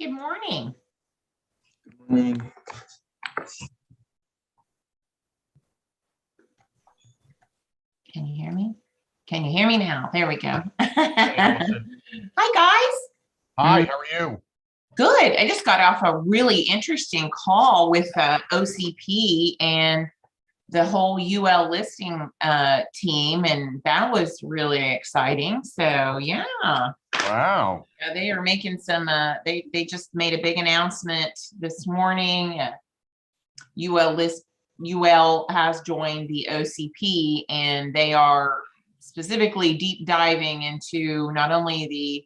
Good morning. Mm. Can you hear me? Can you hear me now? There we go. Hey, Allison. Hi, guys. Hi, how are you? Good. I just got off a really interesting call with OCP and the whole UL listing team, and that was really exciting. So yeah. Wow. They are making some, they just made a big announcement this morning. UL has joined the OCP, and they are specifically deep diving into not only the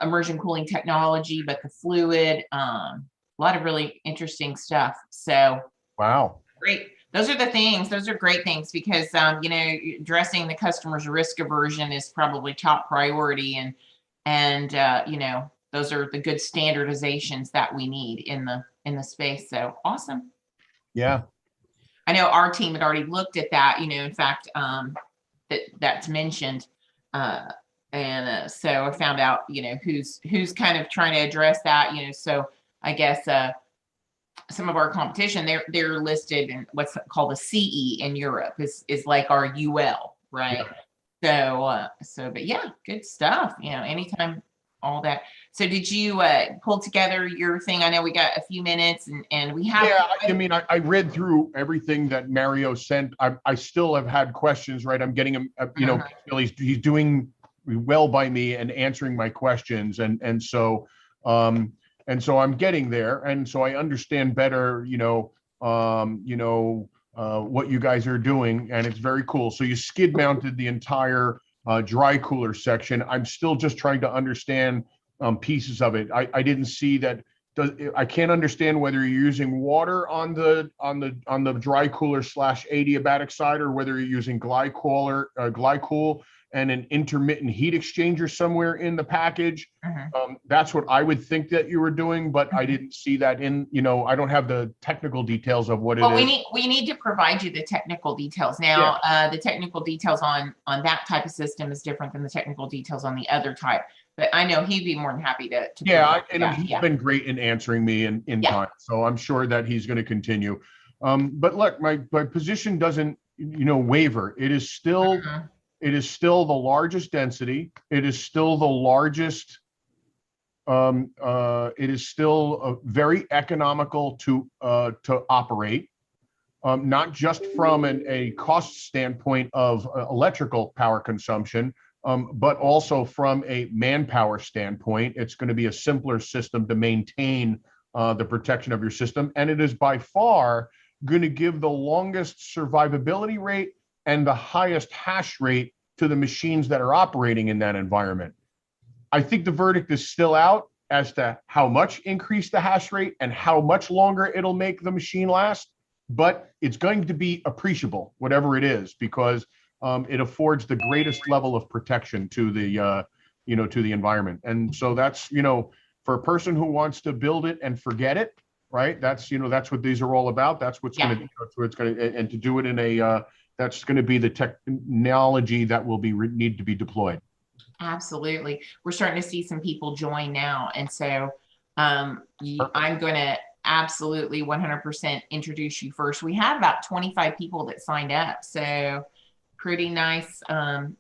immersion cooling technology, but the fluid, a lot of really interesting stuff. So Wow. great. Those are the things, those are great things, because addressing the customer's risk aversion is probably top priority, and those are the good standardizations that we need in the space. So awesome. Yeah. I know our team had already looked at that, in fact, that's mentioned. So I found out, who's kind of trying to address that, so I guess some of our competition, they're listed in what's called a CE in Europe, is like our UL, right? Yeah. But yeah, good stuff, anytime, all that. So did you pull together your thing? I know we got a few minutes, and we have. Yeah, I mean, I read through everything that Mario sent. I still have had questions, right? I'm getting him, he's doing well by me and answering my questions, and so I'm getting there, and so I understand better, what you guys are doing, and it's very cool. So you skid mounted the entire dry cooler section. I'm still just trying to understand pieces of it. I didn't see that. I can't understand whether you're using water on the dry cooler / adiabatic side, or whether you're using glycool and an intermittent heat exchanger somewhere in the package. That's what I would think that you were doing, but I didn't see that in, I don't have the technical details of what it is. We need to provide you the technical details. Now, the technical details on that type of system is different than the technical details on the other type. But I know he'd be more than happy to he's been great in answering me in time. So I'm sure that he's going to continue. But look, my position doesn't, waver. It is still the largest density. It is still the largest. It is still very economical to operate, not just from a cost standpoint of electrical power consumption, but also from a manpower standpoint. It's going to be a simpler system to maintain the protection of your system, and it is by far going to give the longest survivability rate and the highest hash rate to the machines that are operating in that environment. I think the verdict is still out as to how much increase the hash rate and how much longer it'll make the machine last, but it's going to be appreciable, whatever it is, because it affords the greatest level of protection to the environment. And so that's, for a person who wants to build it and forget it, right? That's what these are all about. That's what's going to be, that's what it's going to, and to do it in that's going to be the technology that will need to be deployed. Absolutely. We're starting to see some people join now. And so I'm going to absolutely 100% introduce you first. We have about 25 people that signed up. So pretty nice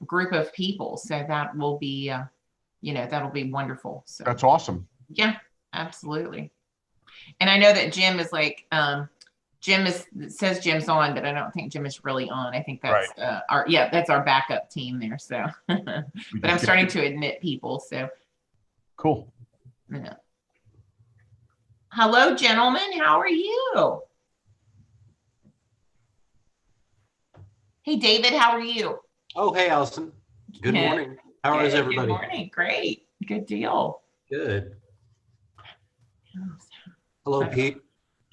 group of people. So that will be, that'll be wonderful. So that's awesome. Yeah, absolutely. And I know that Jim is like, it says Jim's on, but I don't think Jim is really on. I think that's right. That's our backup team there. So, but I'm starting to admit people. So cool. Yeah. Hello, gentlemen. How are you? Hey, David, how are you? Oh, hey, Allison. Good morning. How is everybody? Good morning. Great. Good deal. Good. Hello, Pete.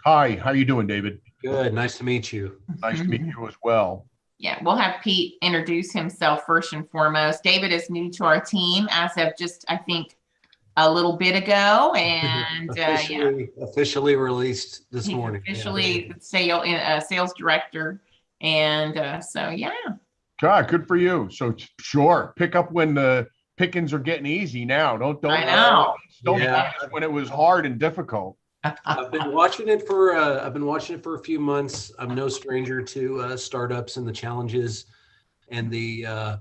Hi, how are you doing, David? Good, nice to meet you. Nice to meet you as well. Yeah, we'll have Pete introduce himself first and foremost. David is new to our team as of just, I think, a little bit ago, and officially released this morning. Officially sales director, and so yeah. God, good for you. So sure, pick up when the pickings are getting easy now. Don't I know. Don't Yeah. find us when it was hard and difficult. I've been watching it for a few months. I'm no stranger to startups and the challenges and the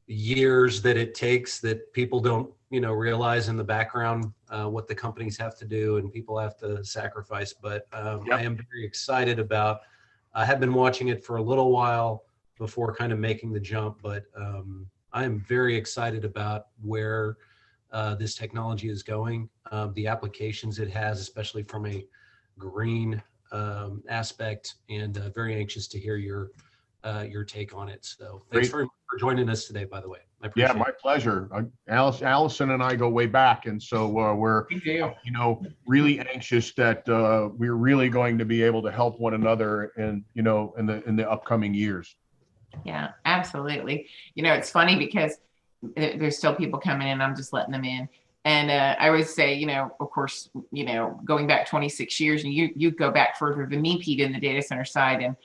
years that it takes that people don't, realize in the background what the companies have to do and people have to sacrifice. But I am very excited about. I have been watching it for a little while before kind of making the jump, but I am very excited about where this technology is going, the applications it has, especially from a green aspect, and very anxious to hear your take on it. So thanks very much for joining us today, by the way. I appreciate my pleasure. Allison and I go way back, and so we're really anxious that we're really going to be able to help one another in the upcoming years. Yeah, absolutely. It's funny because there's still people coming in. I'm just letting them in. And I would say, of course, going back 26 years, and you go back further than me, Pete, in the data center side. And,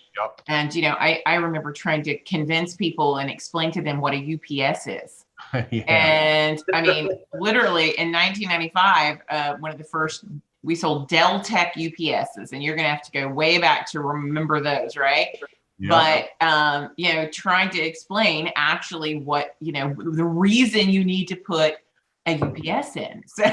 I remember trying to convince people and explain to them what a UPS is. And I mean, literally in 1995, one of the first, we sold Dell Tech UPSs, and you're going to have to go way back to remember those, right? But, trying to explain actually what, the reason you need to put a UPS in. So,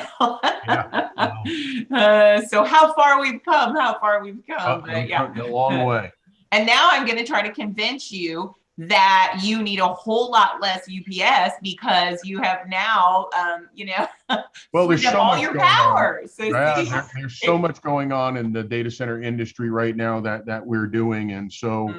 so how far we've come, A long way. And now I'm going to try to convince you that you need a whole lot less UPS because you have now, there's so all much your going power. on. So there's so much going on in the data center industry right now that we're doing, and so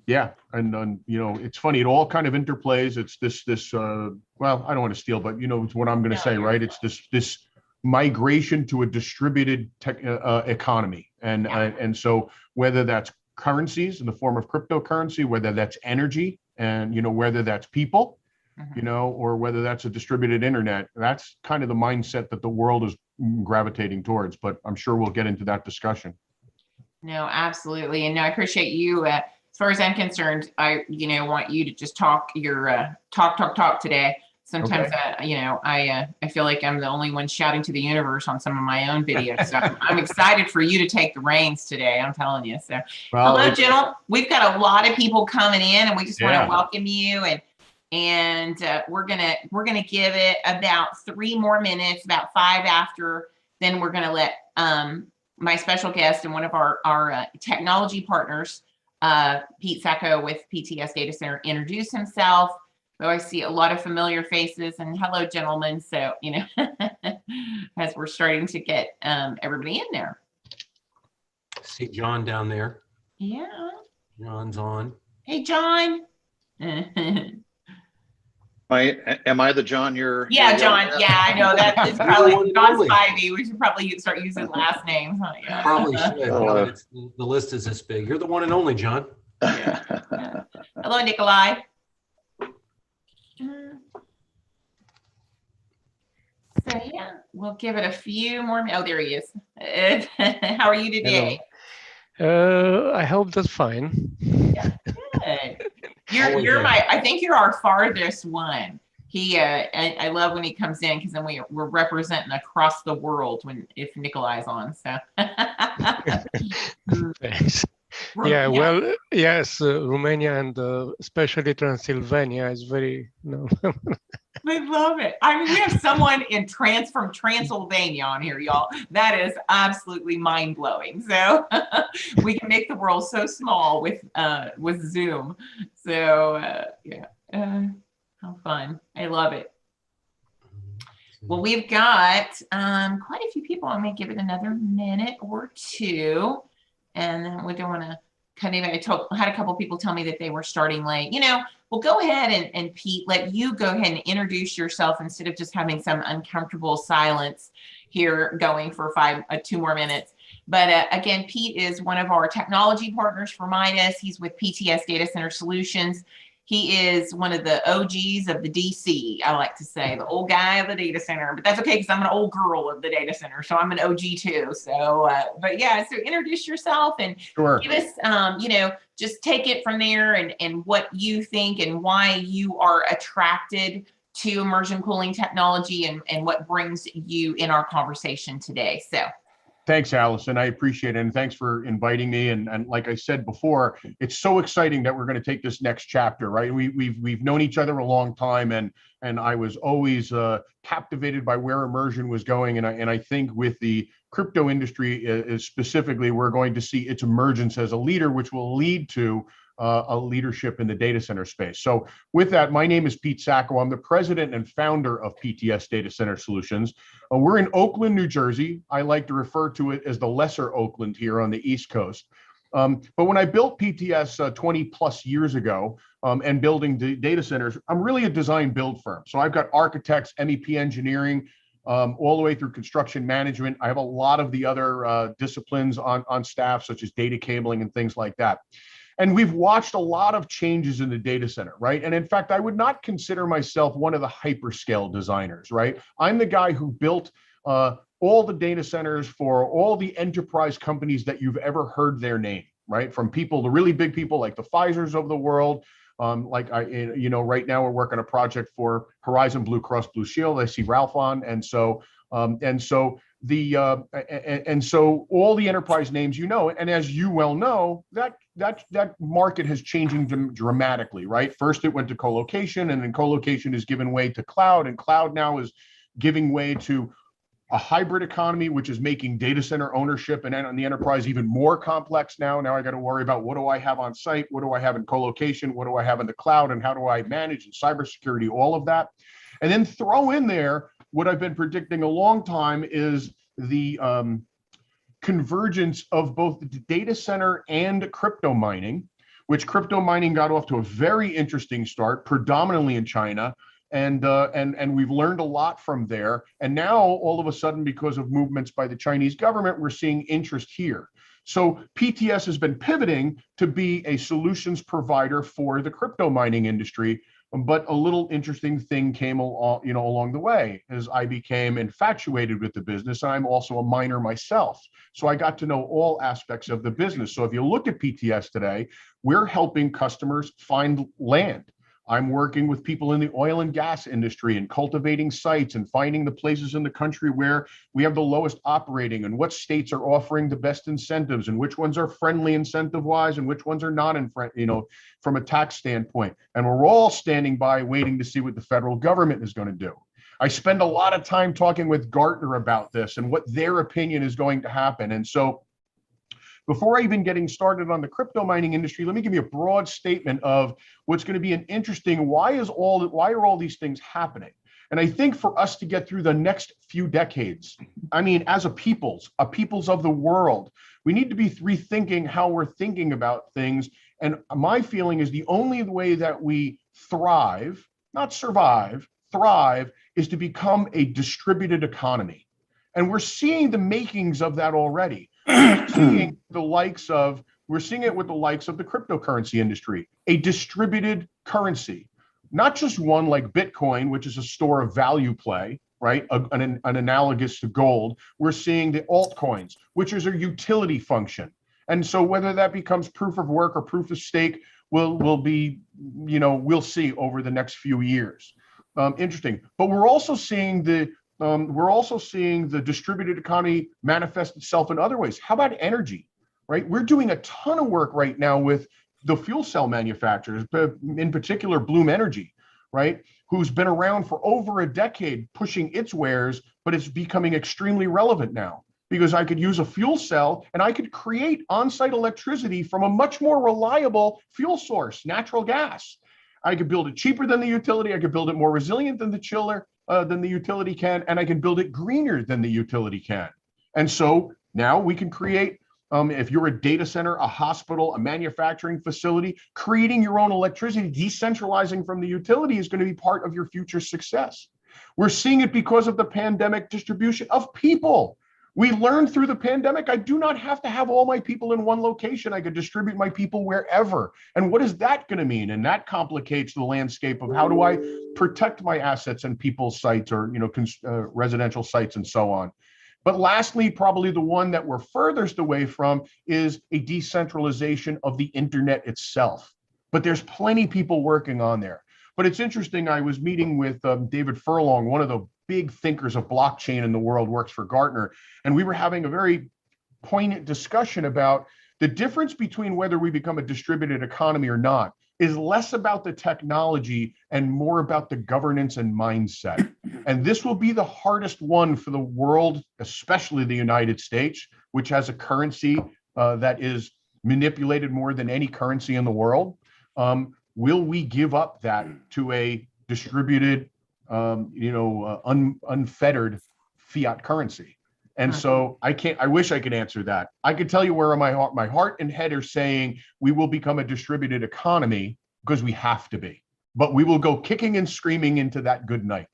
it's funny. It all kind of interplays. It's this. Well, I don't want to steal, but it's what I'm going to say, right? It's this migration to a distributed economy, and so whether that's currencies in the form of cryptocurrency, whether that's energy, and whether that's people, or whether that's a distributed internet, that's kind of the mindset that the world is gravitating towards. But I'm sure we'll get into that discussion. No, absolutely. And no, I appreciate you. As far as I'm concerned, I want you to just talk your talk today. Sometimes, I feel like I'm the only one shouting to the universe on some of my own videos. So I'm excited for you to take the reins today. I'm telling you. So, hello, gentlemen. We've got a lot of people coming in, and we just want to welcome you. And we're gonna give it about 3 more minutes, about 5 after. Then we're gonna let my special guest and one of our technology partners, Pete Sacco with PTS Data Center, introduce himself. So I see a lot of familiar faces, and hello, gentlemen. So, as we're starting to get everybody in there. See John down there. Yeah. John's on. Hey, John. Am I the John you're? Yeah, John. Yeah, I know that is probably John's Spivey. We should probably start using last names. Huh? Yeah. Probably should. The list is this big. You're the one and only, John. Yeah. Hello, Nikolai. So we'll give it a few more. Oh, there he is. How are you today? I hope that's fine. Yeah, good. I think you're our farthest one. I love when he comes in because then we're representing across the world if Nikolai's on. So. Thanks. Yeah, well, yes, Romania and especially Transylvania is very, We love it. I mean, we have someone from Transylvania on here, y'all. That is absolutely mind blowing. So we can make the world so small with Zoom. So how fun! I love it. Well, we've got quite a few people. I'm going to give it another minute or two. And then we don't want to cut anybody. I had a couple people tell me that they were starting late. Well, go ahead and Pete, let you go ahead and introduce yourself instead of just having some uncomfortable silence here going for 2 more minutes. But again, Pete is one of our technology partners for Midas. He's with PTS Data Center Solutions. He is one of the OGs of the DC, I like to say, the old guy of the data center. But that's okay because I'm an old girl of the data center, so I'm an OG too. So, but yeah, so introduce yourself and give us, just take it from there and what you think and why you are attracted to immersion cooling technology and what brings you in our conversation today. So. Thanks, Allison. I appreciate it. And thanks for inviting me. And like I said before, it's so exciting that we're going to take this next chapter, right? We've known each other a long time, and I was always captivated by where immersion was going. And I think with the crypto industry is specifically, we're going to see its emergence as a leader, which will lead to a leadership in the data center space. So with that, my name is Pete Sacco. I'm the president and founder of PTS Data Center Solutions. We're in Oakland, New Jersey. I like to refer to it as the lesser Oakland here on the East Coast. But when I built PTS 20 plus years ago and building data centers, I'm really a design build firm. So I've got architects, MEP engineering, all the way through construction management. I have a lot of the other disciplines on staff, such as data cabling and things like that. And we've watched a lot of changes in the data center, right? And in fact, I would not consider myself one of the hyperscale designers, right? I'm the guy who built all the data centers for all the enterprise companies that you've ever heard their name, right? From people, the really big people like the Pfizers of the world. Right now we're working a project for Horizon Blue Cross Blue Shield. I see Ralph on, and so all the enterprise names, and as you well know, that market has changing dramatically, right? First it went to co-location, and then co-location has given way to cloud, and cloud now is giving way to a hybrid economy, which is making data center ownership and on the enterprise even more complex now. Now I got to worry about, what do I have on site? What do I have in co-location? What do I have in the cloud? And how do I manage and cybersecurity, all of that? And then throw in there what I've been predicting a long time is the convergence of both the data center and crypto mining, which crypto mining got off to a very interesting start, predominantly in China. And we've learned a lot from there. And now all of a sudden, because of movements by the Chinese government, we're seeing interest here. So PTS has been pivoting to be a solutions provider for the crypto mining industry. But a little interesting thing came along the way as I became infatuated with the business. I'm also a miner myself. So I got to know all aspects of the business. So if you look at PTS today, we're helping customers find land. I'm working with people in the oil and gas industry and cultivating sites and finding the places in the country where we have the lowest operating and what states are offering the best incentives and which ones are friendly incentive-wise and which ones are not from a tax standpoint. And we're all standing by waiting to see what the federal government is going to do. I spend a lot of time talking with Gartner about this and what their opinion is going to happen. And so before I even getting started on the crypto mining industry, let me give you a broad statement of what's going to be an interesting, why are all these things happening? And I think for us to get through the next few decades, as a peoples of the world, we need to be rethinking how we're thinking about things. And my feeling is the only way that we thrive, not survive, thrive, is to become a distributed economy. And we're seeing the makings of that already. We're seeing it with the likes of the cryptocurrency industry, a distributed currency, not just one like Bitcoin, which is a store of value play, right? An analogous to gold. We're seeing the altcoins, which is a utility function. And so whether that becomes proof of work or proof of stake we'll see over the next few years. Interesting. But we're also seeing the distributed economy manifest itself in other ways. How about energy, right? We're doing a ton of work right now with the fuel cell manufacturers, in particular Bloom Energy, right? Who's been around for over a decade pushing its wares, but it's becoming extremely relevant now because I could use a fuel cell and I could create on-site electricity from a much more reliable fuel source, natural gas. I could build it cheaper than the utility. I could build it more resilient than the chiller. Than the utility can, and I can build it greener than the utility can. And so now we can create, if you're a data center, a hospital, a manufacturing facility, creating your own electricity, decentralizing from the utility is going to be part of your future success. We're seeing it because of the pandemic distribution of people. We learned through the pandemic, I do not have to have all my people in one location. I could distribute my people wherever. And what is that going to mean? And that complicates the landscape of how do I protect my assets and people's sites or residential sites and so on. But lastly, probably the one that we're furthest away from is a decentralization of the internet itself. But there's plenty of people working on there. But it's interesting. I was meeting with David Furlong, one of the big thinkers of blockchain in the world, works for Gartner, and we were having a very poignant discussion about the difference between whether we become a distributed economy or not is less about the technology and more about the governance and mindset. And this will be the hardest one for the world, especially the United States, which has a currency that is manipulated more than any currency in the world. Will we give up that to a distributed, unfettered fiat currency? And so I wish I could answer that. I could tell you where my heart and head are saying we will become a distributed economy because we have to be, but we will go kicking and screaming into that good night.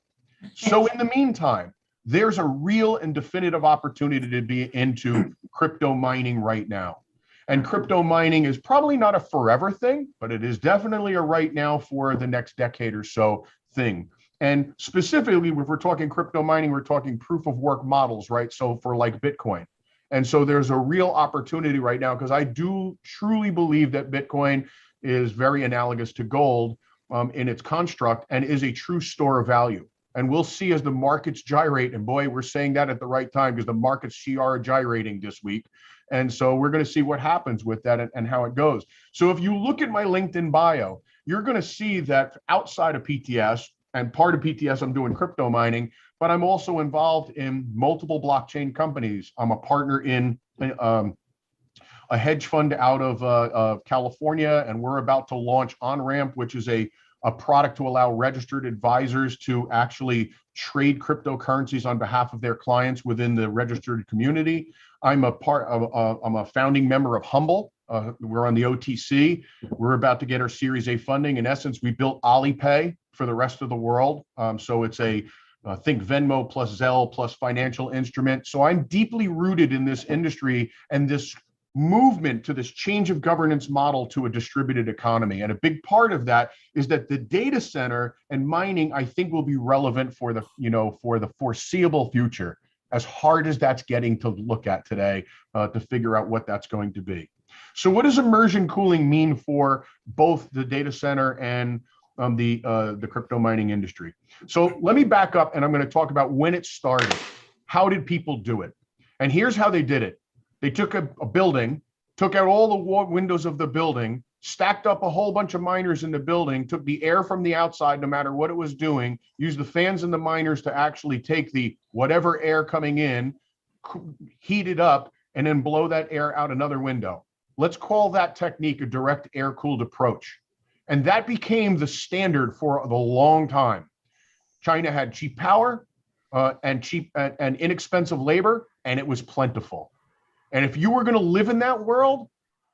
So in the meantime, there's a real and definitive opportunity to be into crypto mining right now. And crypto mining is probably not a forever thing, but it is definitely a right now for the next decade or so thing. And specifically, if we're talking crypto mining, we're talking proof of work models, right? So for like Bitcoin. And so there's a real opportunity right now, because I do truly believe that Bitcoin is very analogous to gold in its construct and is a true store of value. And we'll see as the markets gyrate, and boy, we're saying that at the right time because the markets are gyrating this week. And so we're going to see what happens with that and how it goes. So if you look at my LinkedIn bio, you're going to see that outside of PTS, and part of PTS, I'm doing crypto mining, but I'm also involved in multiple blockchain companies. I'm a partner in a hedge fund out of California, and we're about to launch OnRamp, which is a product to allow registered advisors to actually trade cryptocurrencies on behalf of their clients within the registered community. I'm a founding member of Humble. We're on the OTC. We're about to get our Series A funding. In essence, we built Alipay for the rest of the world. So it's think Venmo plus Zelle plus financial instrument. So I'm deeply rooted in this industry and this movement to this change of governance model to a distributed economy. And a big part of that is that the data center and mining, I think, will be relevant for the foreseeable future, as hard as that's getting to look at today to figure out what that's going to be. So what does immersion cooling mean for both the data center and the crypto mining industry? So let me back up, and I'm going to talk about when it started. How did people do it? And here's how they did it. They took a building, took out all the windows of the building, stacked up a whole bunch of miners in the building, took the air from the outside, no matter what it was doing, used the fans and the miners to actually take the whatever air coming in, heat it up, and then blow that air out another window. Let's call that technique a direct air-cooled approach. And that became the standard for the long time. China had cheap power and cheap and inexpensive labor, and it was plentiful. And if you were going to live in that world,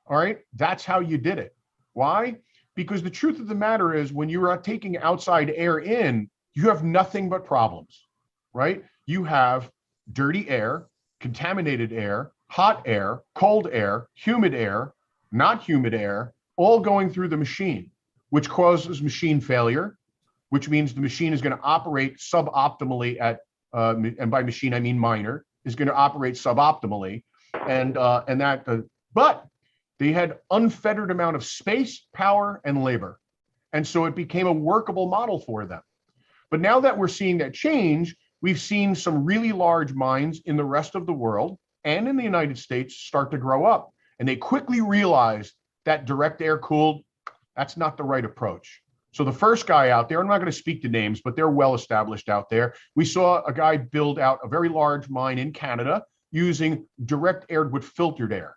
all right, that's how you did it. Why? Because the truth of the matter is, when you are taking outside air in, you have nothing but problems, right? You have dirty air, contaminated air, hot air, cold air, humid air, not humid air, all going through the machine, which causes machine failure, which means the machine is going to operate suboptimally at, and by machine I mean miner, is going to operate suboptimally. But they had unfettered amount of space, power, and labor. And so it became a workable model for them. But now that we're seeing that change, we've seen some really large mines in the rest of the world and in the United States start to grow up. And they quickly realized that direct air cooled, that's not the right approach. So the first guy out there, I'm not going to speak to names, but they're well established out there. We saw a guy build out a very large mine in Canada using direct air with filtered air.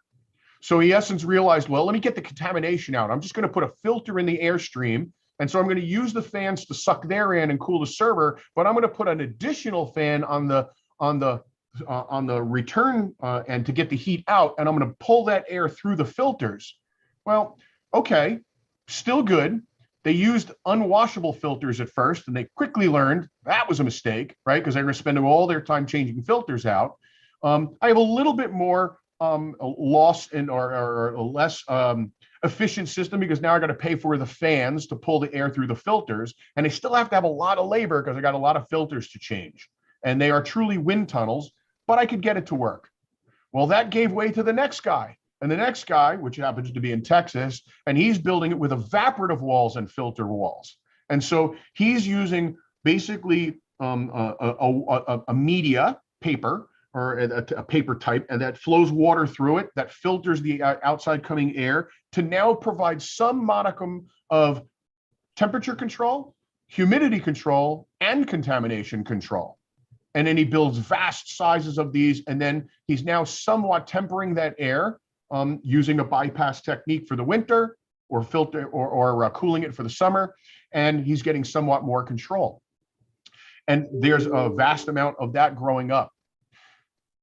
So he, in essence, realized, well, let me get the contamination out. I'm just going to put a filter in the airstream. And so I'm going to use the fans to suck their in and cool the server, but I'm going to put an additional fan on the return end to get the heat out, and I'm going to pull that air through the filters. Well, okay, still good. They used unwashable filters at first, and they quickly learned that was a mistake, right? Because they were spending all their time changing filters out. I have a little bit more loss in or less efficient system, because now I got to pay for the fans to pull the air through the filters, and I still have to have a lot of labor because I got a lot of filters to change, and they are truly wind tunnels, but I could get it to work. Well, that gave way to the next guy, and the next guy, which happens to be in Texas, and he's building it with evaporative walls and filter walls. And so he's using basically a media paper or a paper type, and that flows water through it, that filters the outside coming air to now provide some modicum of temperature control, humidity control, and contamination control. And then he builds vast sizes of these, and then he's now somewhat tempering that air using a bypass technique for the winter, or filter or cooling it for the summer, and he's getting somewhat more control. And there's a vast amount of that growing up.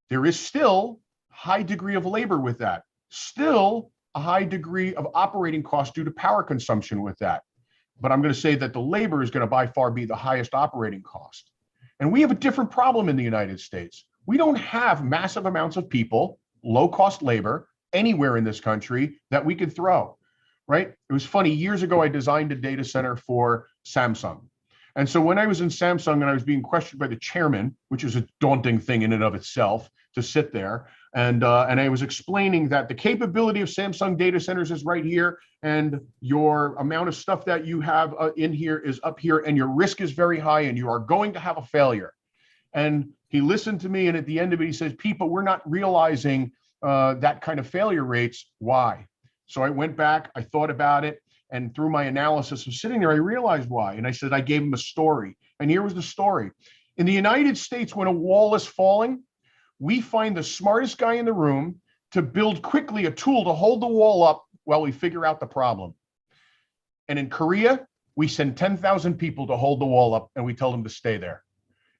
There is still a high degree of labor with that, still a high degree of operating costs due to power consumption with that. But I'm going to say that the labor is going to by far be the highest operating cost. And we have a different problem in the United States. We don't have massive amounts of people, low-cost labor, anywhere in this country that we could throw, right? It was funny, years ago, I designed a data center for Samsung. And so when I was in Samsung and I was being questioned by the chairman, which is a daunting thing in and of itself to sit there, and I was explaining that the capability of Samsung data centers is right here, and your amount of stuff that you have in here is up here, and your risk is very high, and you are going to have a failure. And he listened to me, and at the end of it, he says, "Pete, but we're not realizing that kind of failure rates. Why?" So I went back, I thought about it, and through my analysis of sitting there, I realized why. And I said, I gave him a story. And here was the story. In the United States, when a wall is falling, we find the smartest guy in the room to build quickly a tool to hold the wall up while we figure out the problem. And in Korea, we send 10,000 people to hold the wall up, and we tell them to stay there.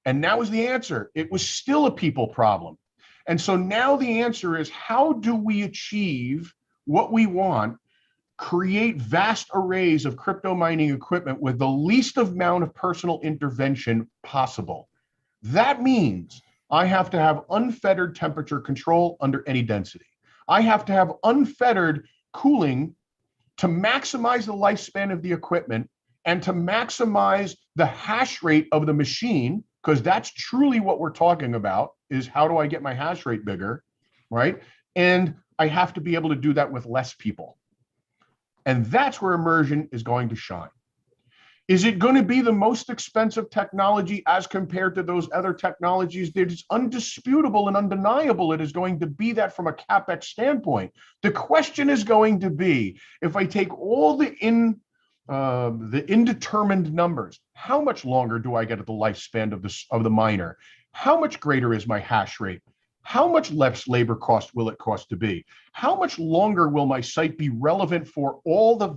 And that was the answer. It was still a people problem. And so now the answer is, how do we achieve what we want, create vast arrays of crypto mining equipment with the least amount of personal intervention possible? That means I have to have unfettered temperature control under any density. I have to have unfettered cooling to maximize the lifespan of the equipment and to maximize the hash rate of the machine, because that's truly what we're talking about, is how do I get my hash rate bigger, right? And I have to be able to do that with less people. And that's where immersion is going to shine. Is it going to be the most expensive technology as compared to those other technologies? It is undisputable and undeniable it is going to be that from a CapEx standpoint. The question is going to be, if I take all the indetermined numbers, how much longer do I get at the lifespan of the miner? How much greater is my hash rate? How much less labor cost will it cost to be? How much longer will my site be relevant for all the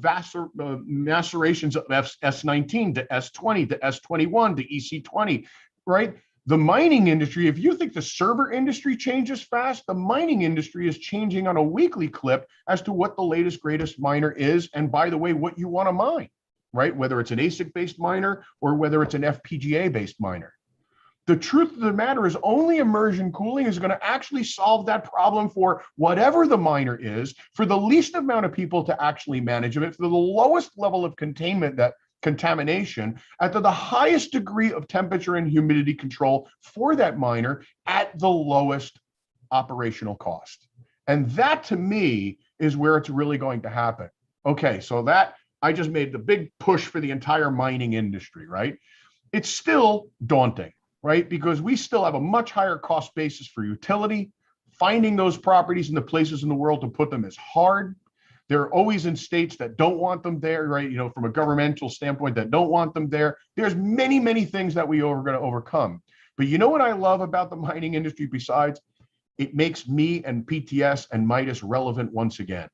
macerations of S19 to S20 to S21 to EC20, right? The mining industry, if you think the server industry changes fast, the mining industry is changing on a weekly clip as to what the latest, greatest miner is. And by the way, what you want to mine, right? Whether it's an ASIC-based miner or whether it's an FPGA-based miner. The truth of the matter is only immersion cooling is going to actually solve that problem for whatever the miner is, for the least amount of people to actually manage it, for the lowest level of containment, that contamination, at the highest degree of temperature and humidity control for that miner at the lowest operational cost. And that, to me, is where it's really going to happen. Okay, so that, I just made the big push for the entire mining industry, right? It's still daunting, right? Because we still have a much higher cost basis for utility. Finding those properties in the places in the world to put them is hard. They're always in states that don't want them there, right? You know, from a governmental standpoint, that don't want them there. There's many, many things that we are going to overcome. But you know what I love about the mining industry besides? It makes me and PTS and Midas relevant once again.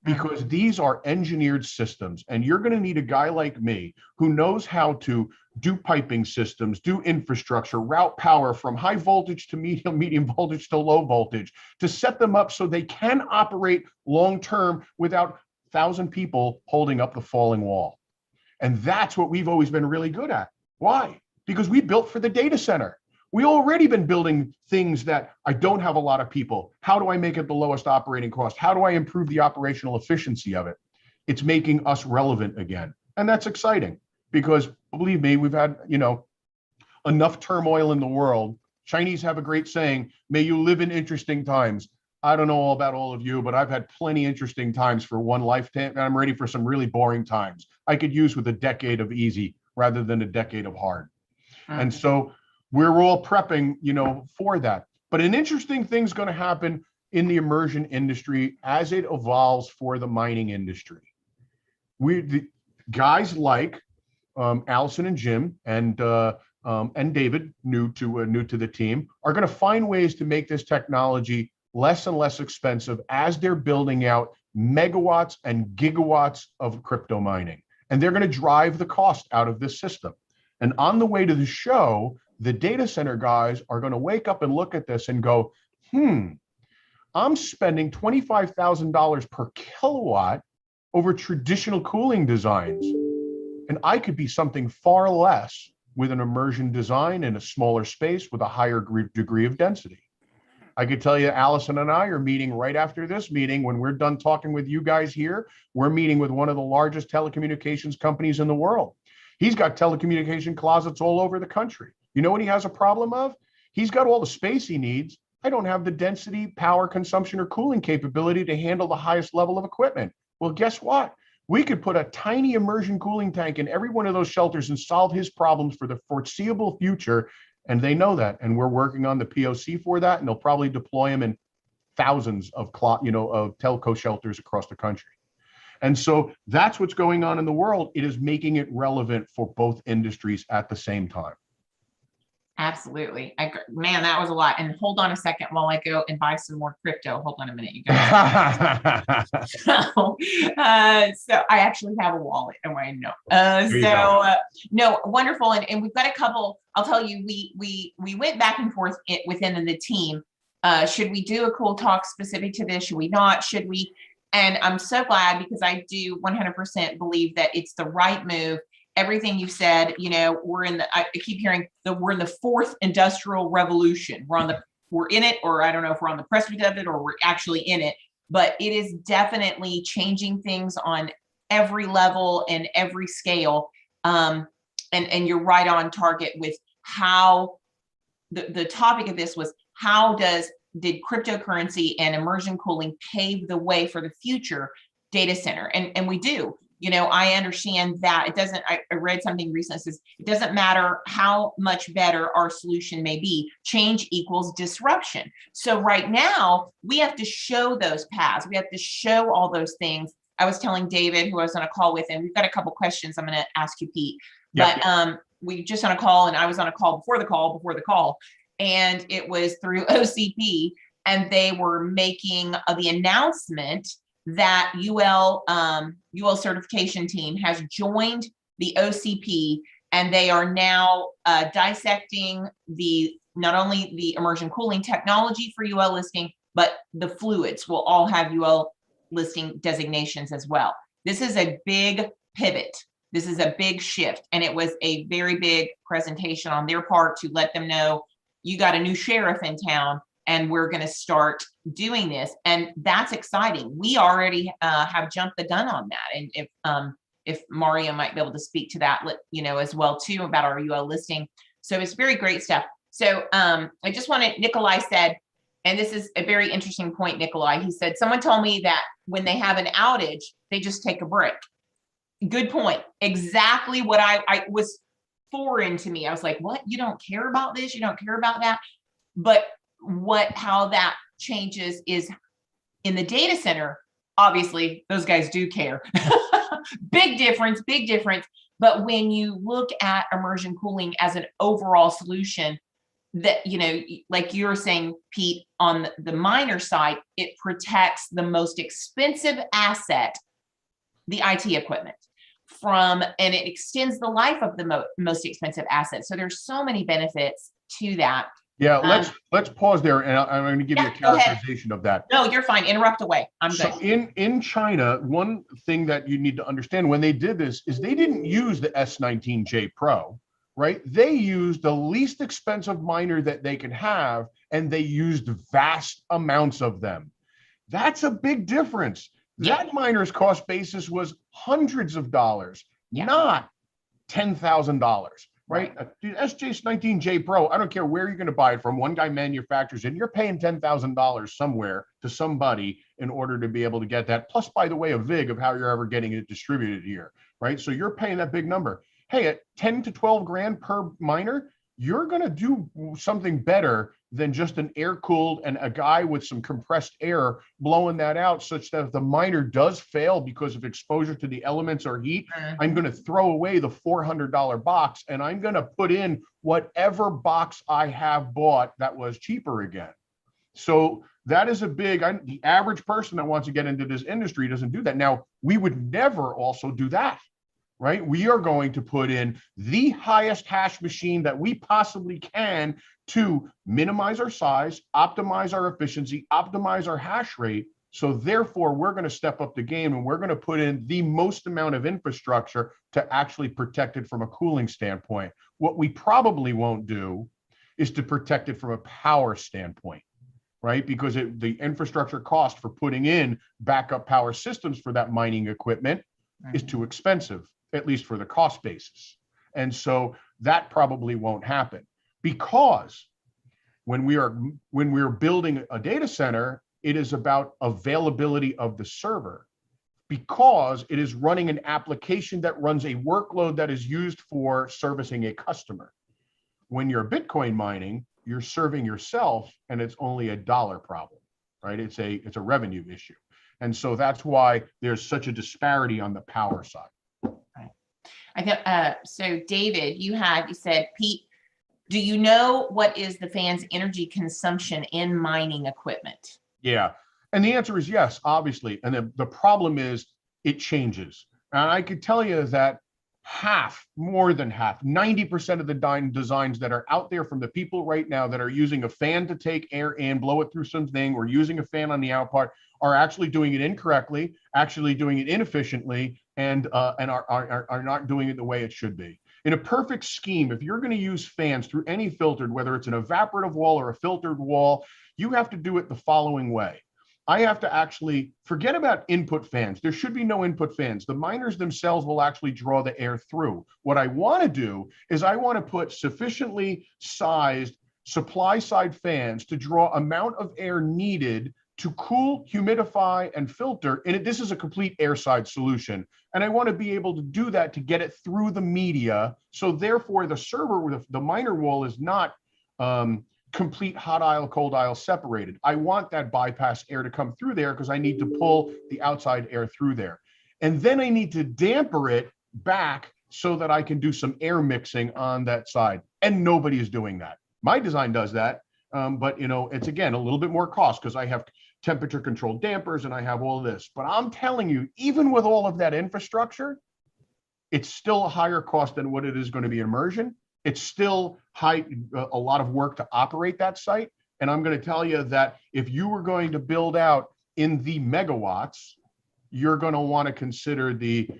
Because these are engineered systems, and you're going to need a guy like me who knows how to do piping systems, do infrastructure, route power from high voltage to medium voltage to low voltage, to set them up so they can operate long-term without 1,000 people holding up the falling wall. And that's what we've always been really good at. Why? Because we built for the data center. We already been building things that I don't have a lot of people. How do I make it the lowest operating cost? How do I improve the operational efficiency of it? It's making us relevant again. And that's exciting because believe me, we've had, you know, enough turmoil in the world. Chinese have a great saying, may you live in interesting times. I don't know all about all of you, but I've had plenty interesting times for one lifetime, and I'm ready for some really boring times I could use with a decade of easy rather than a decade of hard. Mhm. And so we're all prepping, for that. But an interesting thing's going to happen in the immersion industry as it evolves for the mining industry. The guys like Allison and Jim and David, new to the team, are going to find ways to make this technology less and less expensive as they're building out megawatts and gigawatts of crypto mining. And they're going to drive the cost out of this system. And on the way to the show, the data center guys are going to wake up and look at this and go, I'm spending $25,000 per kilowatt over traditional cooling designs. And I could be something far less with an immersion design in a smaller space with a higher degree of density. I could tell you, Allison and I are meeting right after this meeting. When we're done talking with you guys here, we're meeting with one of the largest telecommunications companies in the world. He's got telecommunication closets all over the country. You know what he has a problem of? He's got all the space he needs. I don't have the density, power consumption, or cooling capability to handle the highest level of equipment. Well, guess what? We could put a tiny immersion cooling tank in every one of those shelters and solve his problems for the foreseeable future. And they know that. And we're working on the POC for that. And they'll probably deploy them in thousands of telco shelters across the country. And so that's what's going on in the world. It is making it relevant for both industries at the same time. Absolutely. Man, that was a lot. And hold on a second while I go and buy some more crypto. Hold on a minute, you guys. So I actually have a wallet. And I know. No, wonderful. And we've got a couple. I'll tell you, we went back and forth within the team. Should we do a cool talk specific to this? Should we not? Should we? And I'm so glad, because I do 100% believe that it's the right move. Everything you said, I keep hearing we're in the fourth industrial revolution. We're in it, or I don't know if we're on the precipice of it or we're actually in it, but it is definitely changing things on every level and every scale. And you're right on target with how the topic of this was, did cryptocurrency and immersion cooling pave the way for the future data center? And we do. I understand that I read something recently that says it doesn't matter how much better our solution may be, change equals disruption. So right now we have to show those paths. We have to show all those things. I was telling David, who I was on a call with, and we've got a couple questions I'm going to ask you, Pete, but we just on a call, and I was on a call before the call, and it was through OCP, and they were making the announcement that UL certification team has joined the OCP, and they are now dissecting not only the immersion cooling technology for UL listing, but the fluids will all have UL listing designations as well. This is a big pivot. This is a big shift, and it was a very big presentation on their part to let them know you got a new sheriff in town, and we're going to start doing this. And that's exciting. We already have jumped the gun on that. And if Mario might be able to speak to that, as well too, about our UL listing. So it's very great stuff. So I just wanted, Nikolai said, and this is a very interesting point, Nikolai, he said, someone told me that when they have an outage, they just take a break. Good point. Exactly what I was foreign to me. I was like, what? You don't care about this? You don't care about that? But how that changes is in the data center, obviously those guys do care. big difference. But when you look at immersion cooling as an overall solution, that, like you're saying, Pete, on the miner side, it protects the most expensive asset, the IT equipment, and it extends the life of the most expensive asset. So there's so many benefits to that. Yeah, let's pause there, and I'm going to give you a characterization of that. No, you're fine. Interrupt away. I'm good. So in China, one thing that you need to understand when they did this is they didn't use the S19J Pro, right? They used the least expensive miner that they could have, and they used vast amounts of them. That's a big difference. Yeah. That miner's cost basis was hundreds of dollars, not $10,000. Right? SJ19J Pro, I don't care where you're going to buy it from. One guy manufactures it. You're paying $10,000 somewhere to somebody in order to be able to get that. Plus, by the way, a VIG of how you're ever getting it distributed here, right? So you're paying that big number. hey, at 10 to 12 grand per miner, you're going to do something better than just an air cooled and a guy with some compressed air blowing that out, such that if the miner does fail because of exposure to the elements or heat, I'm going to throw away the $400 box and I'm going to put in whatever box I have bought that was cheaper again. So that is a big, the average person that wants to get into this industry doesn't do that. Now, we would never also do that, right? We are going to put in the highest hash machine that we possibly can to minimize our size, optimize our efficiency, optimize our hash rate. So therefore, we're going to step up the game and we're going to put in the most amount of infrastructure to actually protect it from a cooling standpoint. What we probably won't do is to protect it from a power standpoint, right? Because the infrastructure cost for putting in backup power systems for that mining equipment is too expensive, at least for the cost basis. And so that probably won't happen, because when we are building a data center, it is about availability of the server, because it is running an application that runs a workload that is used for servicing a customer. When you're Bitcoin mining, you're serving yourself, and it's only a dollar problem, right? It's a revenue issue. And so that's why there's such a disparity on the power side. Right. I think, so David, you said, Pete, do you know what is the fan's energy consumption in mining equipment? Yeah. And the answer is yes, obviously. And the problem is it changes. And I could tell you that more than half, 90% of the designs that are out there from the people right now that are using a fan to take air in, blow it through something, or using a fan on the out part, are actually doing it incorrectly, actually doing it inefficiently, and are not doing it the way it should be. In a perfect scheme, if you're going to use fans through any filtered, whether it's an evaporative wall or a filtered wall, you have to do it the following way. I have to actually forget about input fans. There should be no input fans. The miners themselves will actually draw the air through. What I want to do is I want to put sufficiently sized supply side fans to draw amount of air needed to cool, humidify, and filter. And this is a complete airside solution. And I want to be able to do that to get it through the media. So therefore, the server with the miner wall is not complete hot aisle, cold aisle separated. I want that bypass air to come through there because I need to pull the outside air through there. And then I need to damper it back so that I can do some air mixing on that side. And nobody is doing that. My design does that. But it's again a little bit more cost because I have temperature controlled dampers and I have all this. But I'm telling you, even with all of that infrastructure, it's still a higher cost than what it is going to be immersion. It's still a lot of work to operate that site. And I'm going to tell you that if you were going to build out in the megawatts, you're going to want to consider the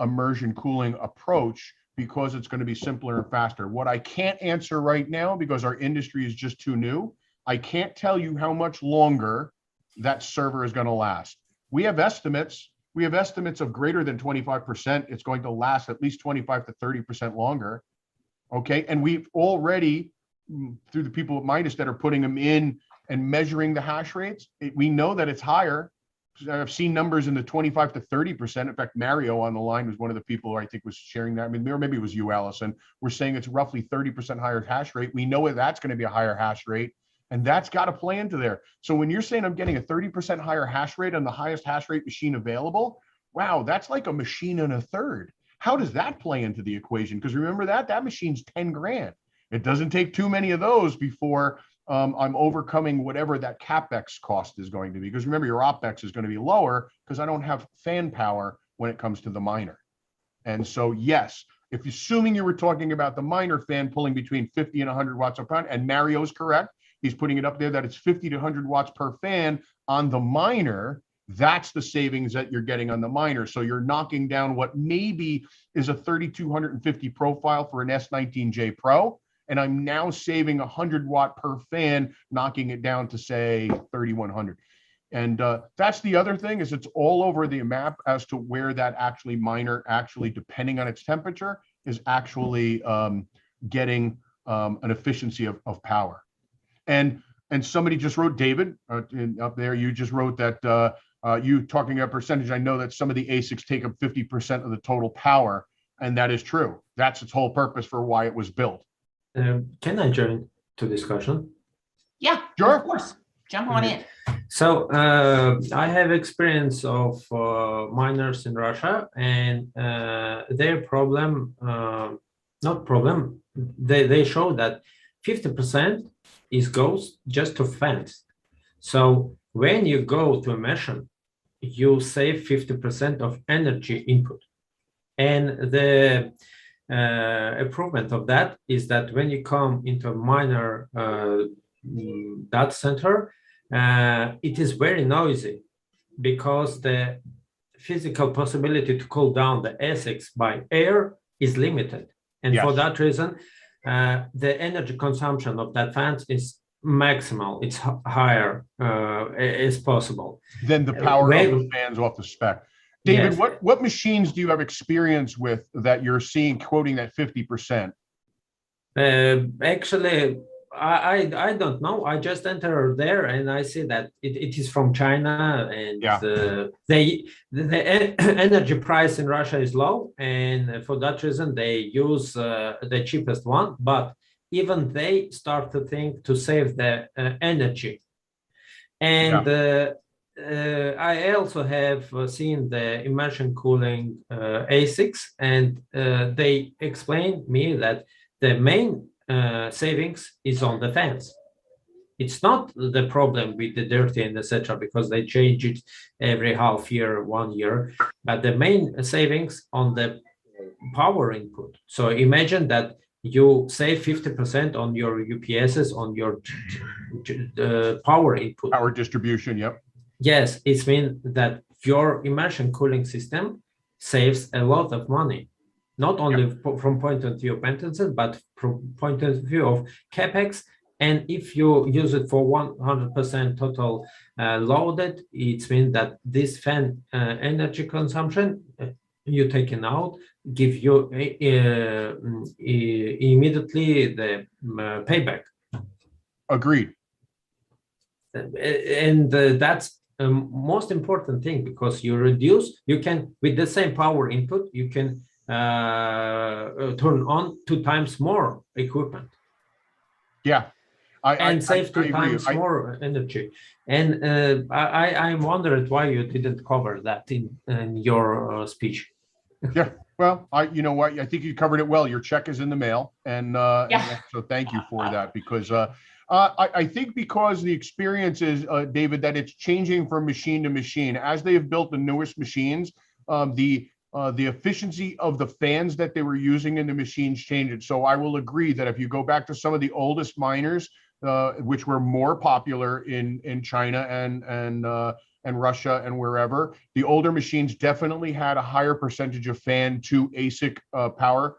immersion cooling approach, because it's going to be simpler and faster. What I can't answer right now, because our industry is just too new, I can't tell you how much longer that server is going to last. We have estimates. We have estimates of greater than 25%. It's going to last at least 25 to 30% longer. Okay. And we've already, through the people at Midas that are putting them in and measuring the hash rates, we know that it's higher. I've seen numbers in the 25 to 30%. In fact, Mario on the line was one of the people who I think was sharing that. I mean, or maybe it was you, Allison. We're saying it's roughly 30% higher hash rate. We know that's going to be a higher hash rate, and that's got to play into there. So when you're saying I'm getting a 30% higher hash rate on the highest hash rate machine available, wow, that's like a machine and a third. How does that play into the equation? Because remember that machine's 10 grand. It doesn't take too many of those before I'm overcoming whatever that CapEx cost is going to be. Because remember, your OpEx is going to be lower because I don't have fan power when it comes to the miner. And so, yes, if assuming you were talking about the miner fan pulling between 50 and 100 watts per pound, and Mario's correct, he's putting it up there that it's 50 to 100 watts per fan on the miner. That's the savings that you're getting on the miner. So you're knocking down what maybe is a 3250 profile for an S19J Pro. And I'm now saving 100 watt per fan, knocking it down to say 3100. And that's the other thing, is it's all over the map as to where that actually miner, actually depending on its temperature, is actually getting an efficiency of power. And somebody just wrote, David, up there, you just wrote that you talking about percentage. I know that some of the ASICs take up 50% of the total power. And that is true. That's its whole purpose for why it was built. Can I join to discussion? Yeah, Sure. of course. Jump on in. So I have experience of miners in Russia, and their problem, not problem, they show that 50% goes just to fans. So when you go to immersion, you save 50% of energy input. And the improvement of that is that when you come into a minor data center, it is very noisy because the physical possibility to cool down the ASICs by air is limited. And for that reason, the energy consumption of that fans is maximal. It's higher as possible. Than the power of the fans off the spec. David, Yes. what machines do you have experience with that you're seeing quoting that 50%? Actually, I don't know. I just entered there and I see that it is from China, and the energy price in Russia is low, and for that reason they use the cheapest one. But even they start to think to save the energy, and I also have seen the immersion cooling ASICs, and they explained me that the main savings is on the fans. It's not the problem with the dirty and etc. because they change it every half year, 1 year, but the main savings on the power input. So imagine that you save 50% on your UPSs, on your power input. Power distribution, yep. Yes, it means that your immersion cooling system saves a lot of money, not only from point of view of maintenance, but from point of view of CapEx. And if you use it for 100% total loaded, it means that this fan energy consumption you taken out give you immediately the payback. Agreed. And that's most important thing, because you can, with the same power input, you can turn on 2 times more equipment. Yeah. And save 2 times more energy. And I wondered why you didn't cover that in your speech. Yeah, well, you know what? I think you covered it well. Your check is in the mail, and so thank you for that, because I think because the experience is, David, that it's changing from machine to machine as they have built the newest machines. The efficiency of the fans that they were using in the machines changed. So I will agree that if you go back to some of the oldest miners, which were more popular in China and Russia and wherever, the older machines definitely had a higher percentage of fan to ASIC power.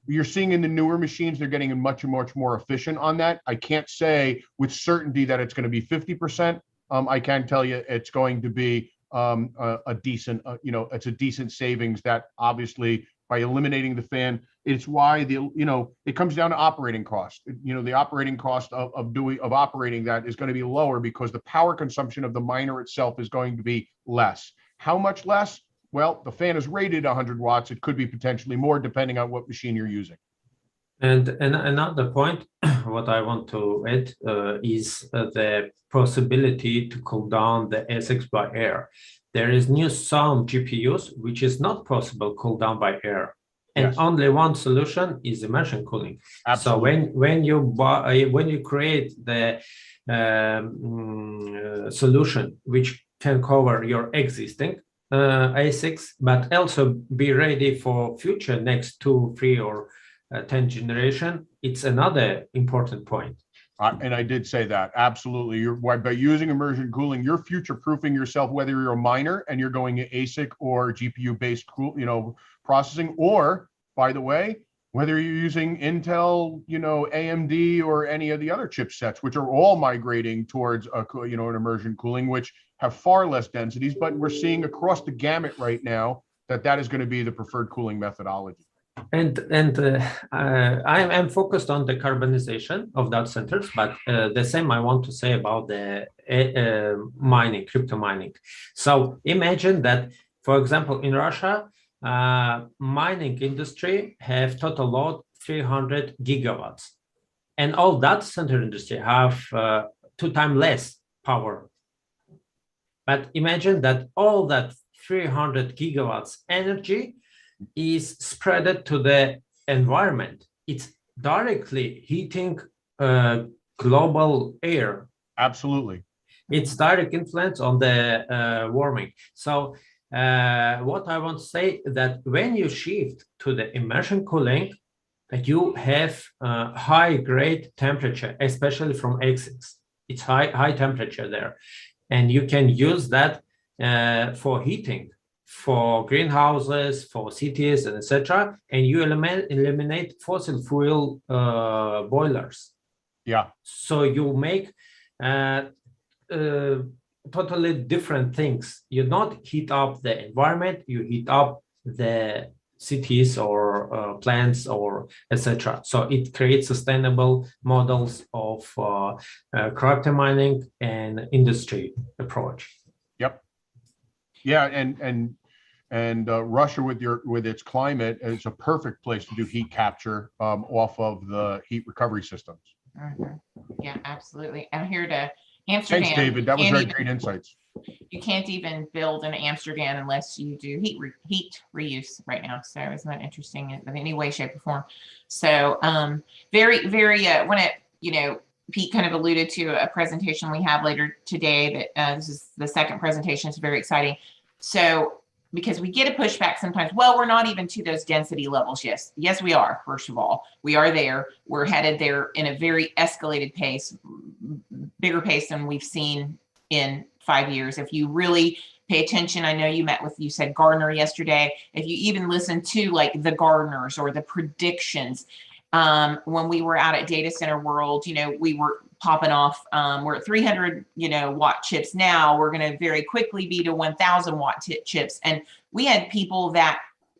You're seeing in the newer machines, they're getting much more efficient on that. I can't say with certainty that it's going to be 50%. I can tell you it's going to be a decent, it's a decent savings that obviously by eliminating the fan, it's why it comes down to operating cost. The operating cost of operating that is going to be lower because the power consumption of the miner itself is going to be less. How much less? Well, the fan is rated 100 watts. It could be potentially more depending on what machine you're using. And another point, what I want to add is the possibility to cool down the ASICs by air. There is some GPUs which is not possible cool down by air, and only one solution is immersion cooling. Absolutely. So when you create the solution which can cover your existing ASICs, but also be ready for future next 2, 3, or 10 generation, it's another important point. And I did say that, absolutely. By using immersion cooling, you're future-proofing yourself, whether you're a miner and you're going to ASIC or GPU-based processing, or, by the way, whether you're using Intel, AMD, or any of the other chipsets, which are all migrating towards an immersion cooling, which have far less densities, but we're seeing across the gamut right now that is going to be the preferred cooling methodology. And I'm focused on the carbonization of data centers, but the same I want to say about the mining, crypto mining. So imagine that, for example, in Russia, mining industry have total load 300 gigawatts, and all data center industry have 2 times less power. But imagine that all that 300 gigawatts energy is spread to the environment. It's directly heating global air. Absolutely. It's direct influence on the warming. So what I want to say that when you shift to the immersion cooling, you have high grade temperature, especially from exits. It's high temperature there. And you can use that for heating, for greenhouses, for cities, and etc. And you eliminate fossil fuel boilers. Yeah. So you make totally different things. You not heat up the environment, you heat up the cities or plants or etc. So it creates sustainable models of character mining and industry approach. Yep. Yeah, and Russia with its climate is a perfect place to do heat capture off of the heat recovery systems. Mhm. Yeah, absolutely. I'm here to Amsterdam. Thanks, David. That was very great insights. You can't even build an Amsterdam unless you do heat reuse right now. So isn't that interesting in any way, shape, or form? So very, very want to, Pete kind of alluded to a presentation we have later today that this is the second presentation. It's very exciting. So because we get a pushback sometimes, well, we're not even to those density levels. Yes, we are. First of all, we are there. We're headed there in a very escalated pace, bigger pace than we've seen in 5 years. If you really pay attention, I know you said Gardner yesterday. If you even listen to like the Gardners or the predictions, when we were out at Data Center World, we were popping off. We're at 300, watt chips now. We're going to very quickly be to 1,000 watt chips. And we had people that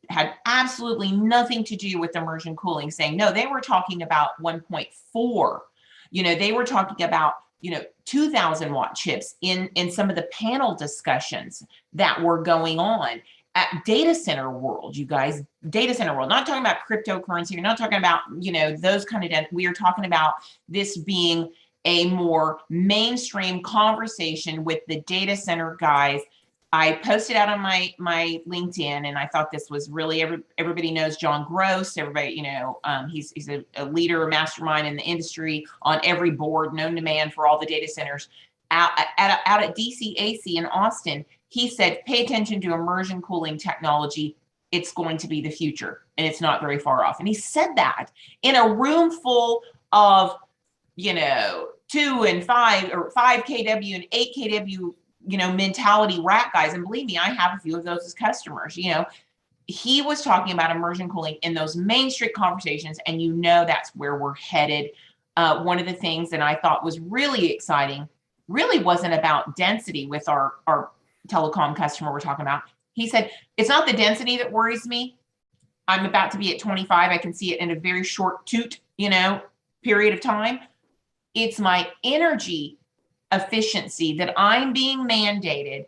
had absolutely nothing to do with immersion cooling saying, no, they were talking about 1.4. They were talking about 2,000 watt chips in some of the panel discussions that were going on at Data Center World, you guys. Data Center World, not talking about cryptocurrency. You're not talking about, those kind of, we are talking about this being a more mainstream conversation with the data center guys. I posted out on my LinkedIn, and I thought this was really, everybody knows John Gross. Everybody, he's a leader, a mastermind in the industry, on every board known to man for all the data centers. Out at DCAC in Austin, he said, pay attention to immersion cooling technology. It's going to be the future, and it's not very far off. And he said that in a room full of, 2 and 5 or 5 kW and 8 kW, mentality rat guys. And believe me, I have a few of those as customers. He was talking about immersion cooling in those Main Street conversations, and that's where we're headed. One of the things that I thought was really exciting really wasn't about density with our telecom customer we're talking about. He said, it's not the density that worries me. I'm about to be at 25. I can see it in a very short period of time. It's my energy efficiency that I'm being mandated.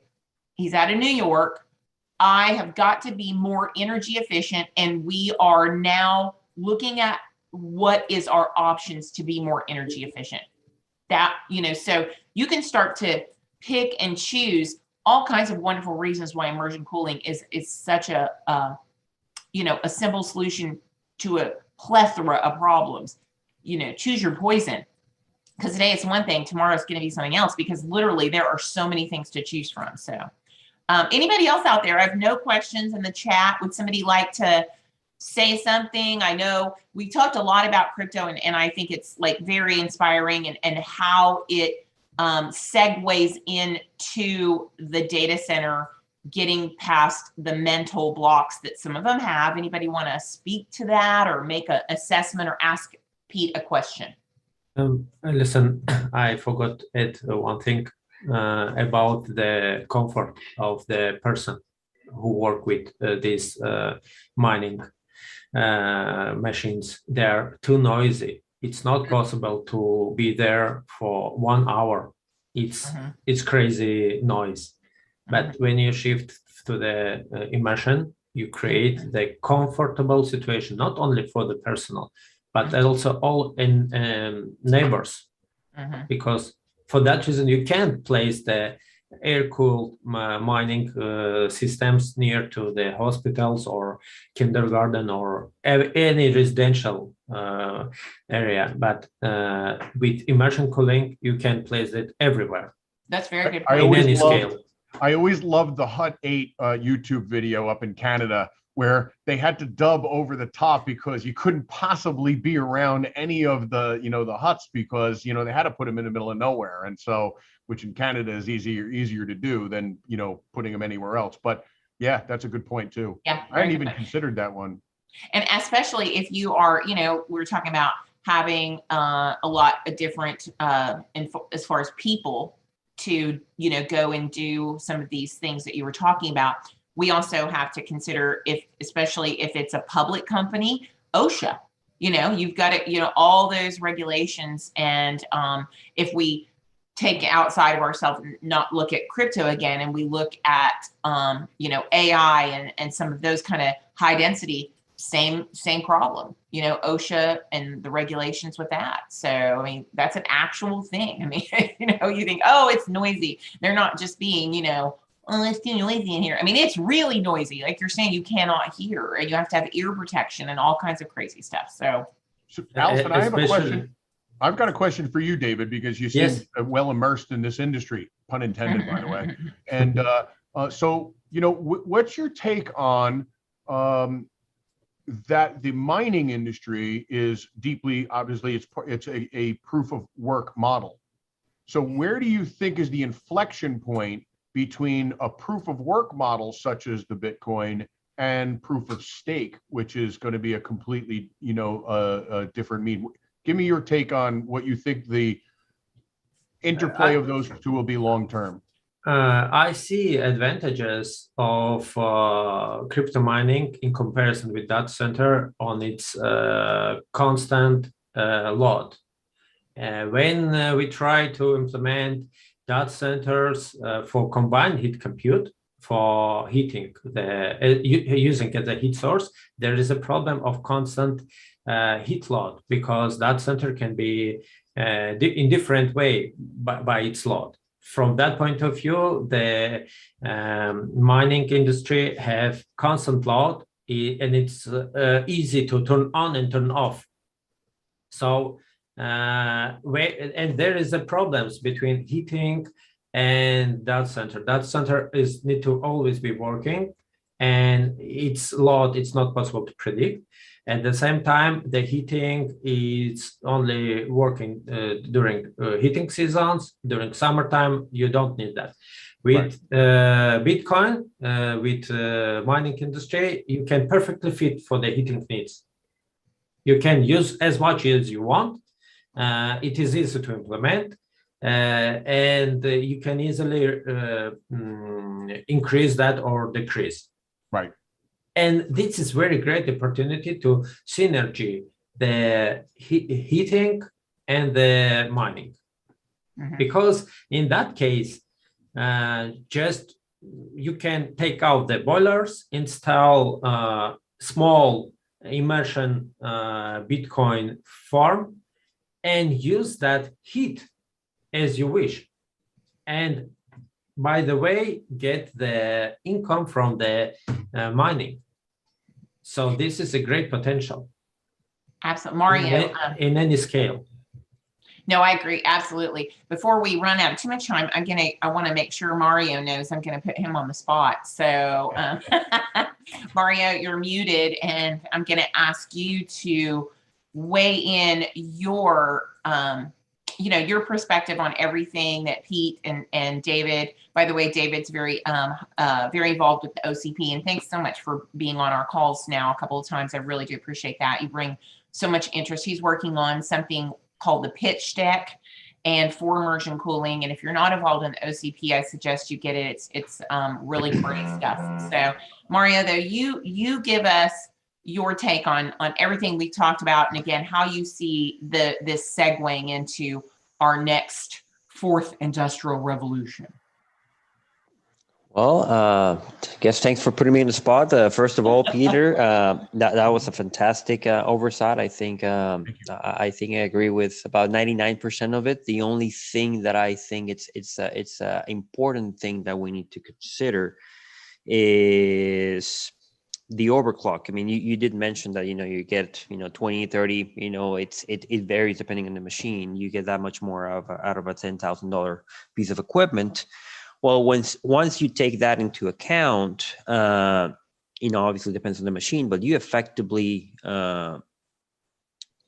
He's out of New York. I have got to be more energy efficient, and we are now looking at what is our options to be more energy efficient. So you can start to pick and choose all kinds of wonderful reasons why immersion cooling is such a simple solution to a plethora of problems. Choose your poison. Because today it's one thing, tomorrow it's going to be something else, because literally there are so many things to choose from. So anybody else out there? I have no questions in the chat. Would somebody like to say something? I know we talked a lot about crypto, and I think it's like very inspiring, and how it segues into the data center, getting past the mental blocks that some of them have. Anybody want to speak to that or make an assessment or ask Pete a question? Listen, I forgot one thing about the comfort of the person who work with these mining machines. They're too noisy. It's not possible to be there for 1 hour. It's crazy noise. But when you shift to the immersion, You create the comfortable situation, not only for the personal, but also all in neighbors, because for that reason you can't place the air-cooled mining systems near to the hospitals or kindergarten or any residential area. But with immersion cooling, you can place it everywhere. That's very good. I In any scale. I always loved the Hut 8 YouTube video up in Canada, where they had to dub over the top because you couldn't possibly be around any of the, the huts because, they had to put them in the middle of nowhere. And so, which in Canada is easier to do than, putting them anywhere else. But yeah, that's a good point too. Yeah. I hadn't even considered that one. And especially if you are, we're talking about having a lot of different, as far as people to, go and do some of these things that you were talking about. We also have to consider especially if it's a public company, OSHA, you've got to, all those regulations. And if we take outside of ourselves and not look at crypto again, and we look at, AI and some of those kind of high density, same problem, OSHA and the regulations with that. So, I mean, that's an actual thing. I mean, you think, oh, it's noisy. They're not just being, oh, it's too noisy in here. I mean, it's really noisy. Like you're saying, you cannot hear, and you have to have ear protection and all kinds of crazy stuff. So Allison, I have a question. I've got a question for you, David, because you seem well immersed in this industry, pun intended, by the way. And so, what's your take on that the mining industry is deeply, obviously, it's a proof of work model. So where do you think is the inflection point between a proof of work model such as the Bitcoin and proof of stake, which is going to be a completely, a different mean? Give me your take on what you think the interplay of those two will be long term. I see advantages of crypto mining in comparison with data center on its constant load. When we try to implement data centers for combined heat compute for heating, using as a heat source, there is a problem of constant heat load because data center can be in different way by its load. From that point of view, the mining industry have constant load, and it's easy to turn on and turn off. So, and there is a problems between heating and data center. Data center need to always be working, and its load it's not possible to predict. At the same time, the heating is only working during heating seasons. During summertime, you don't need that. With Bitcoin, with mining industry, you can perfectly fit for the heating needs. You can use as much as you want. It is easy to implement, and you can easily increase that or decrease. Right. And this is very great opportunity to synergy the heating and the mining. Because in that case, just you can take out the boilers, install small immersion Bitcoin farm, and use that heat as you wish. And by the way, get the income from the mining. So this is a great potential. Absolutely, Mario. In any scale. No, I agree. Absolutely. Before we run out of too much time, I want to make sure Mario knows I'm going to put him on the spot. So Mario, you're muted, and I'm going to ask you to weigh in your, your perspective on everything that Pete and David. By the way, David's very involved with the OCP, and thanks so much for being on our calls now a couple of times. I really do appreciate that. You bring so much interest. He's working on something called the pitch deck and for immersion cooling. And if you're not involved in the OCP, I suggest you get it. It's really great stuff. So Mario, though, you give us your take on everything we talked about, and again, how you see this segueing into our next fourth industrial revolution. Well, Guess thanks for putting me in the spot. First of all, Peter, that was a fantastic oversight. I think I agree with about 99% of it. The only thing that I think it's a important thing that we need to consider is the overclock. I mean, you did mention that, you get, 20, 30, it varies depending on the machine. You get that much more out of a $10,000 piece of equipment. Well, once you take that into account, obviously depends on the machine, but you effectively,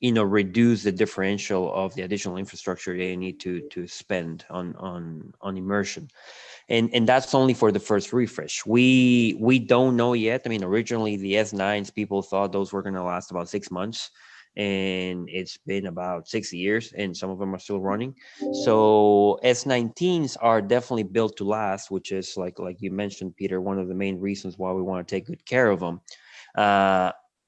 reduce the differential of the additional infrastructure that you need to spend on immersion. And that's only for the first refresh. We don't know yet. I mean, originally the S9s, people thought those were going to last about 6 months, and it's been about 6 years, and some of them are still running. So S19s are definitely built to last, which is like you mentioned, Peter, one of the main reasons why we want to take good care of them.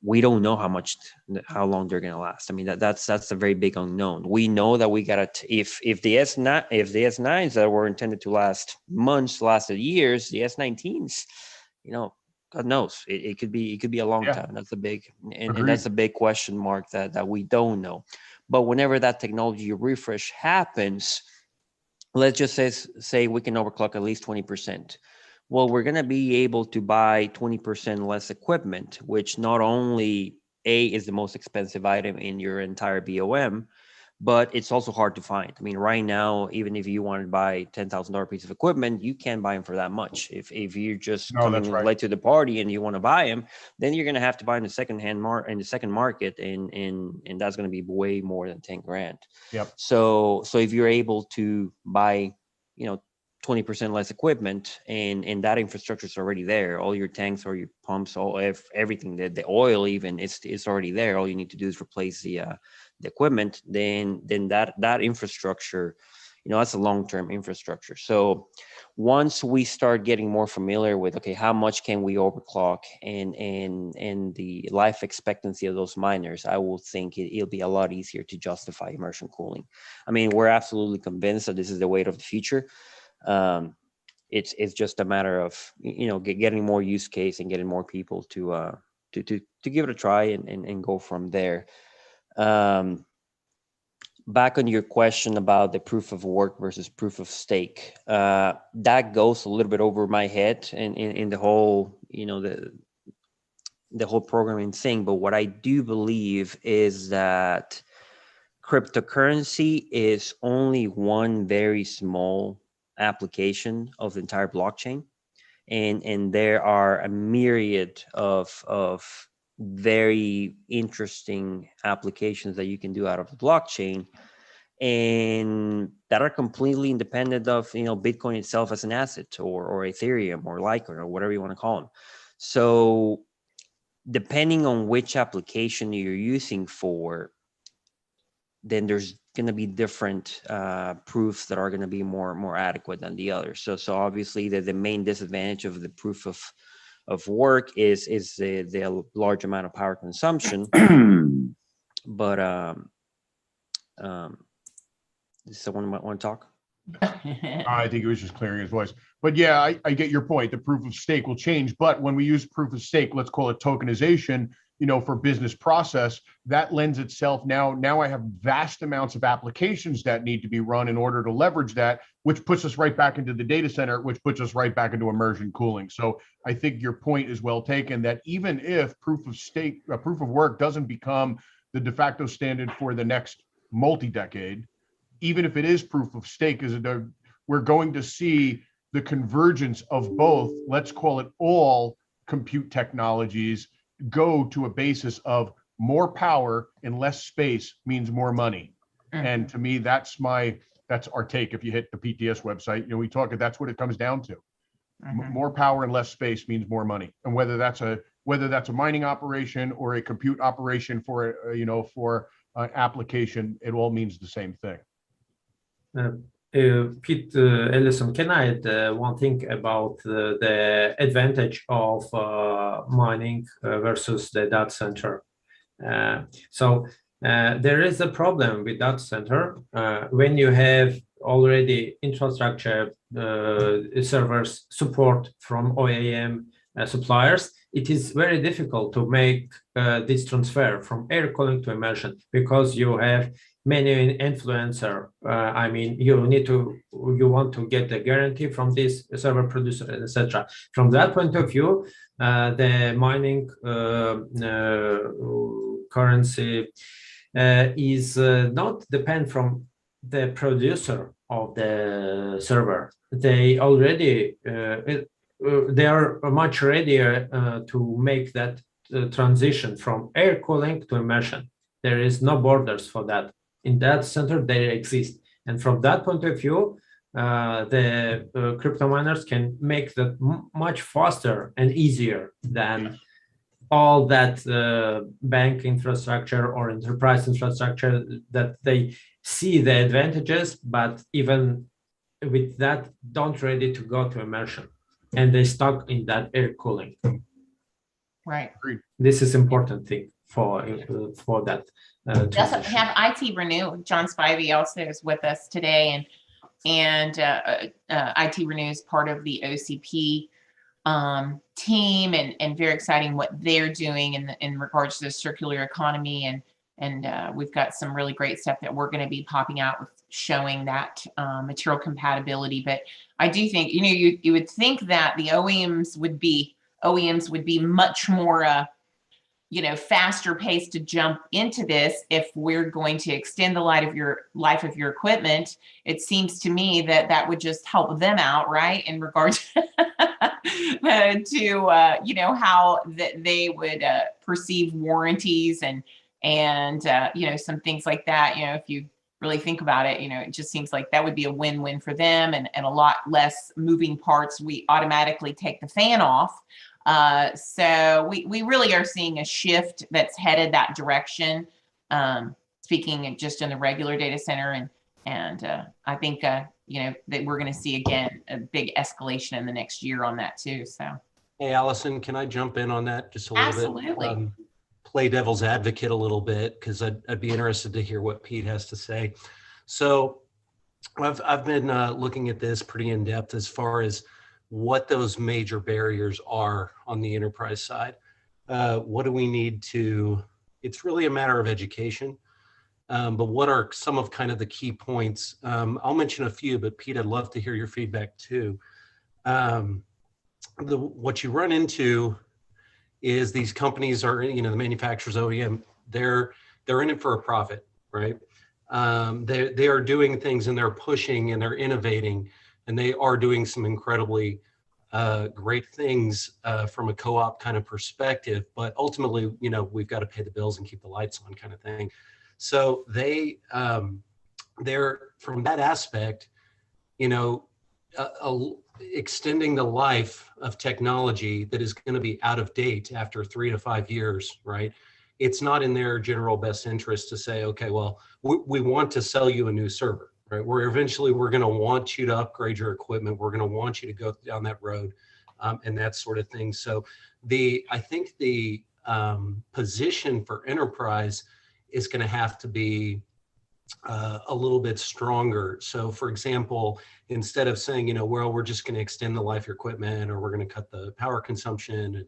We don't know how long they're going to last. I mean, that's a very big unknown. We know that we got to, if the S9s that were intended to last months lasted years, the S19s, God knows, it could be a long time. That's a big, and that's a big question mark that we don't know. But whenever that technology refresh happens, let's just say we can overclock at least 20%. Well, we're going to be able to buy 20% less equipment, which not only is the most expensive item in your entire BOM, but it's also hard to find. I mean, right now, even if you want to buy $10,000 piece of equipment, you can't buy them for that much. If you're just coming late to the party and you want to buy them, then you're going to have to buy in the second market, and that's going to be way more than 10 grand. Yep. So if you're able to buy, 20% less equipment, and that infrastructure is already there, all your tanks or your pumps, everything, the oil even, it's already there. All you need to do is replace the equipment. Then that infrastructure, that's a long-term infrastructure. So once we start getting more familiar with, okay, how much can we overclock and the life expectancy of those miners, I will think it'll be a lot easier to justify immersion cooling. I mean, we're absolutely convinced that this is the way of the future. It's just a matter of getting more use case and getting more people to give it a try and go from there. Back on your question about the proof of work versus proof of stake, that goes a little bit over my head in the whole the whole programming thing. But what I do believe is that cryptocurrency is only one very small application of the entire blockchain, and there are a myriad of very interesting applications that you can do out of the blockchain, and that are completely independent of Bitcoin itself as an asset, or Ethereum, or Litecoin, or whatever you want to call them. So depending on which application you're using for, then there's going to be different proofs that are going to be more adequate than the others. So obviously the main disadvantage of the proof of work is the large amount of power consumption. But does someone might want to talk? I think he was just clearing his voice. But yeah, I get your point. The proof of stake will change. But when we use proof of stake, let's call it tokenization, for business process, that lends itself now I have vast amounts of applications that need to be run in order to leverage that, which puts us right back into the data center, which puts us right back into immersion cooling. So I think your point is well taken, that even if proof of work doesn't become the de facto standard for the next multi-decade, even if it is proof of stake, we're going to see the convergence of both, let's call it all compute technologies, go to a basis of more power and less space means more money. Mm-hmm. And to me, that's our take. If you hit the PTS website, we talk, that's what it comes down to. Mm-hmm. More power and less space means more money. And whether that's a mining operation or a compute operation for an application, it all means the same thing. Pete, Allison, can I add one thing about the advantage of mining versus the data center? So there is a problem with data center when you have already infrastructure servers support from OEM suppliers, it is very difficult to make this transfer from air cooling to immersion because you have many influencer. I mean, you want to get the guarantee from this server producer, etc. From that point of view, the mining currency is not depend from the producer of the server. They already they are much readier to make that transition from air cooling to immersion. There is no borders for that. In that center, they exist. And from that point of view, the crypto miners can make that much faster and easier than all that bank infrastructure or enterprise infrastructure that they see the advantages, but even with that, don't ready to go to immersion. And they stuck in that air cooling. Right. This is important thing for that. We also have IT Renew. John Spivey also is with us today, and IT Renew is part of the OCP team, and very exciting what they're doing in regards to the circular economy, and we've got some really great stuff that we're going to be popping out with showing that material compatibility. But I do think, you would think that the OEMs would be much more faster paced to jump into this if we're going to extend the life of your equipment. It seems to me that would just help them out, right, in regards to how that they would perceive warranties and some things like that. If you really think about it, it just seems like that would be a win-win for them, and a lot less moving parts. We automatically take the fan off. So we really are seeing a shift that's headed that direction, speaking just in the regular data center. And I think, that we're going to see, again, a big escalation in the next year on that too. So. Hey, Allison, can I jump in on that just a little bit? Absolutely. Play devil's advocate a little bit, because I'd be interested to hear what Pete has to say. So I've been looking at this pretty in depth as far as what those major barriers are on the enterprise side. What do we need to, it's really a matter of education, but what are some of kind of the key points? I'll mention a few, but Pete, I'd love to hear your feedback too. What you run into is these companies are, the manufacturers, OEM, they're in it for a profit, right? They are doing things, and they're pushing, and they're innovating, and they are doing some incredibly great things from a co-op kind of perspective. But ultimately, we've got to pay the bills and keep the lights on, kind of thing. So they're from that aspect, extending the life of technology that is going to be out of date after 3 to 5 years, right? It's not in their general best interest to say, okay, well, we want to sell you a new server, right? We're going to want you to upgrade your equipment. We're going to want you to go down that road, and that sort of thing. So I think the position for enterprise is going to have to be a little bit stronger. So for example, instead of saying, well, we're just going to extend the life of your equipment, or we're going to cut the power consumption, and,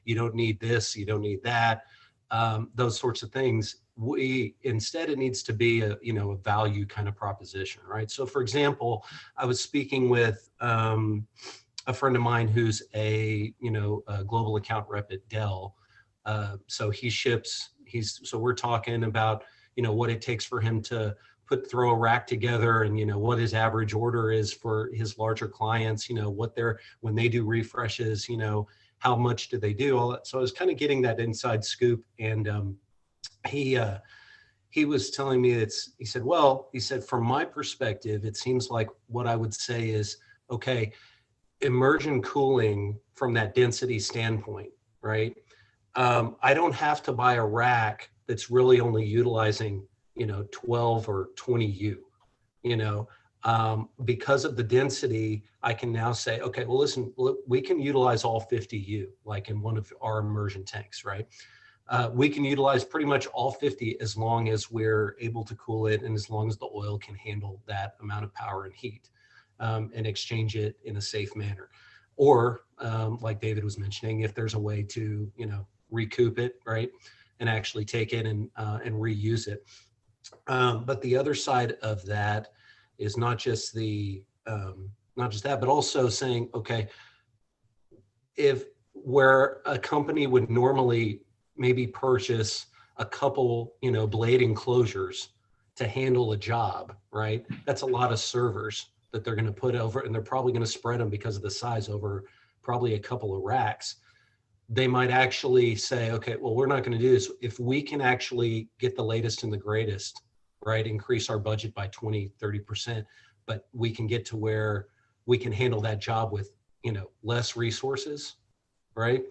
you don't need this, you don't need that, those sorts of things. Instead, it needs to be a value kind of proposition, right? So for example, I was speaking with a friend of mine who's a global account rep at Dell. So so we're talking about, what it takes for him to throw a rack together, and, what his average order is for his larger clients, when they do refreshes, how much do they do, all that. So I was kind of getting that inside scoop, and he was telling me he said, from my perspective, it seems like what I would say is, okay, immersion cooling from that density standpoint, right? I don't have to buy a rack that's really only utilizing, 12 or 20 U, because of the density, I can now say, okay, well, listen, we can utilize all 50 U, like in one of our immersion tanks, right? We can utilize pretty much all 50 as long as we're able to cool it, and as long as the oil can handle that amount of power and heat. and exchange it in a safe manner. Or like David was mentioning, if there's a way to, recoup it, right, and actually take it and reuse it. But the other side of that is not just that, but also saying, okay, if where a company would normally maybe purchase a couple, blade enclosures to handle a job, right? That's a lot of servers that they're going to put over, and they're probably going to spread them because of the size over probably a couple of racks. They might actually say, okay, well, we're not going to do this. If we can actually get the latest and the greatest, right, increase our budget by 20, 30%, but we can get to where we can handle that job with, less resources, right?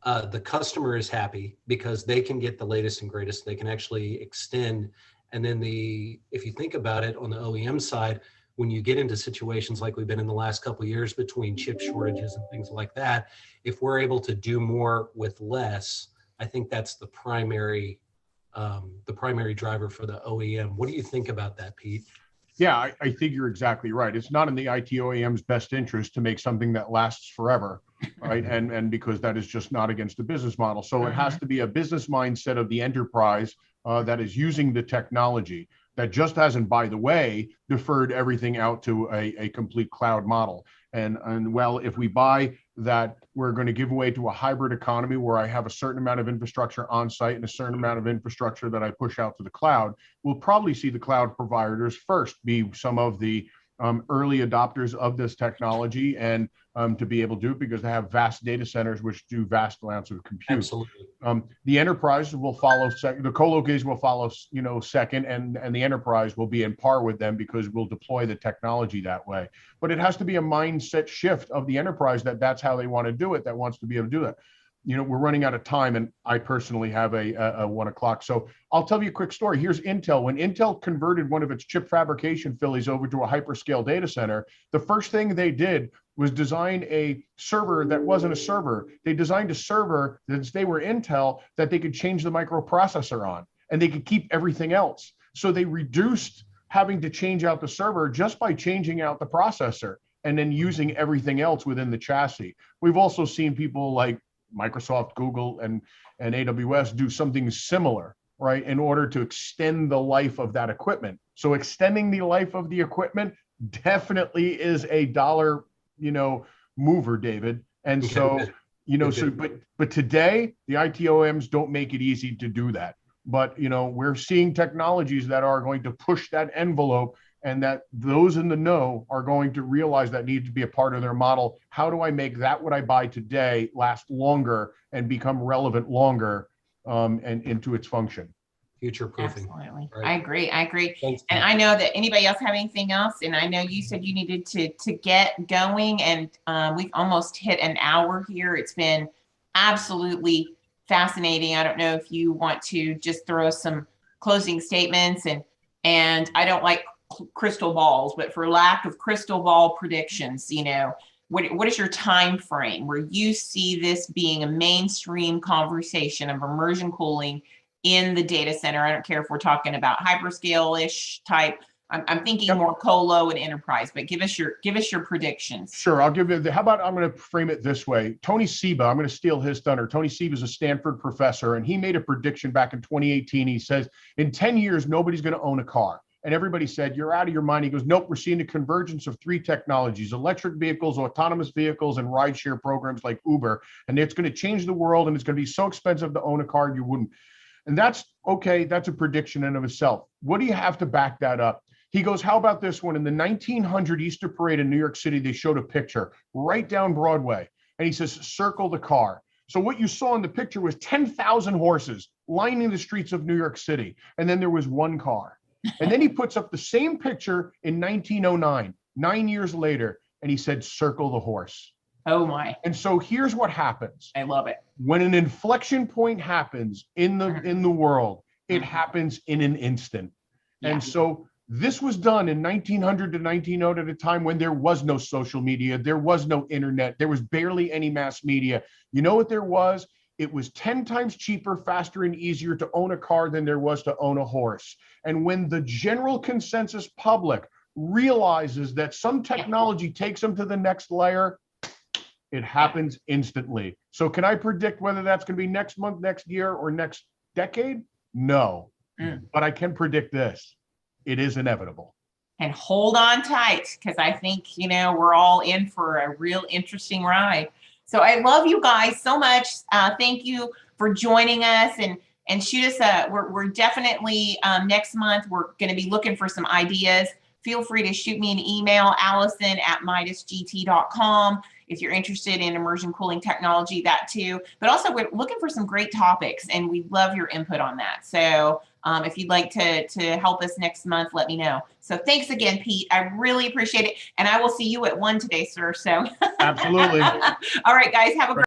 The customer is happy because they can get the latest and greatest. They can actually extend. And then if you think about it on the OEM side, when you get into situations like we've been in the last couple of years between chip shortages and things like that, if we're able to do more with less, I think that's the primary driver for the OEM. What do you think about that, Pete? Yeah, I think you're exactly right. It's not in the IT OEM's best interest to make something that lasts forever, right? And because that is just not against the business model. So it has to be a business mindset of the enterprise that is using the technology, that just hasn't, by the way, deferred everything out to a complete cloud model. And well, if we buy that, we're going to give away to a hybrid economy where I have a certain amount of infrastructure on site and a certain amount of infrastructure that I push out to the cloud, we'll probably see the cloud providers first be some of the early adopters of this technology, and to be able to do it because they have vast data centers which do vast amounts of compute. Absolutely. The enterprise will follow second, the co-location will follow, second, and the enterprise will be in par with them because we'll deploy the technology that way. But it has to be a mindset shift of the enterprise that's how they want to do it, that wants to be able to do it. We're running out of time, and I personally have a 1 o'clock. So I'll tell you a quick story. Here's Intel. When Intel converted one of its chip fabrication Phillies over to a hyperscale data center, the first thing they did was design a server that wasn't a server. They designed a server that, since they were Intel, that they could change the microprocessor on, and they could keep everything else. So they reduced having to change out the server just by changing out the processor and then using everything else within the chassis. We've also seen people like Microsoft, Google, and AWS do something similar, right, in order to extend the life of that equipment. So extending the life of the equipment definitely is a dollar, mover, David. And so, but today the IT OEMs don't make it easy to do that. But, we're seeing technologies that are going to push that envelope, and that those in the know are going to realize that need to be a part of their model. How do I make that what I buy today last longer and become relevant longer and into its function? Future proofing. Absolutely. Right. I agree. Thanks, And I know that anybody else have anything else? And I know you said you needed to get going, and we've almost hit an hour here. It's been absolutely fascinating. I don't know if you want to just throw some closing statements, and I don't like crystal balls, but for lack of crystal ball predictions, what is your time frame where you see this being a mainstream conversation of immersion cooling in the data center? I don't care if we're talking about hyperscale-ish type. I'm thinking more colo and enterprise, but give us your predictions. Sure, I'll give you. How about I'm going to frame it this way? Tony Seba, I'm going to steal his thunder. Tony Seba is a Stanford professor, and he made a prediction back in 2018. He says in 10 years nobody's going to own a car. And everybody said, you're out of your mind. He goes, nope, we're seeing the convergence of 3 technologies: electric vehicles, autonomous vehicles, and rideshare programs like Uber. And it's going to change the world, and it's going to be so expensive to own a car you wouldn't. And that's okay. That's a prediction in of itself. What do you have to back that up? He goes, how about this one? In the 1900 Easter Parade in New York City, they showed a picture right down Broadway. And he says, circle the car. So what you saw in the picture was 10,000 horses lining the streets of New York City. And then there was one car. And then he puts up the same picture in 1909, 9 years later, and he said, circle the horse. Oh my. And so here's what happens. I love it. When an inflection point happens in the world, it happens in an instant. Yeah. And so this was done in 1900 to 1900 at a time when there was no social media, there was no internet, there was barely any mass media. You know what there was? It was 10 times cheaper, faster, and easier to own a car than there was to own a horse. And when the general consensus public realizes that some technology takes them to the next layer, it happens instantly. So can I predict whether that's going to be next month, next year, or next decade? No. But I can predict this. It is inevitable. And hold on tight, because I think, you know, we're all in for a real interesting ride. So I love you guys so much. Thank you for joining us, and shoot us we're definitely next month we're going to be looking for some ideas. Feel free to shoot me an email, allison@midasgt.com, if you're interested in immersion cooling technology, that too. But also we're looking for some great topics, and we love your input on that. So if you'd like to help us next month, let me know. So thanks again, Pete. I really appreciate it. And I will see you at 1 today, sir. So Absolutely. all right, guys, have a great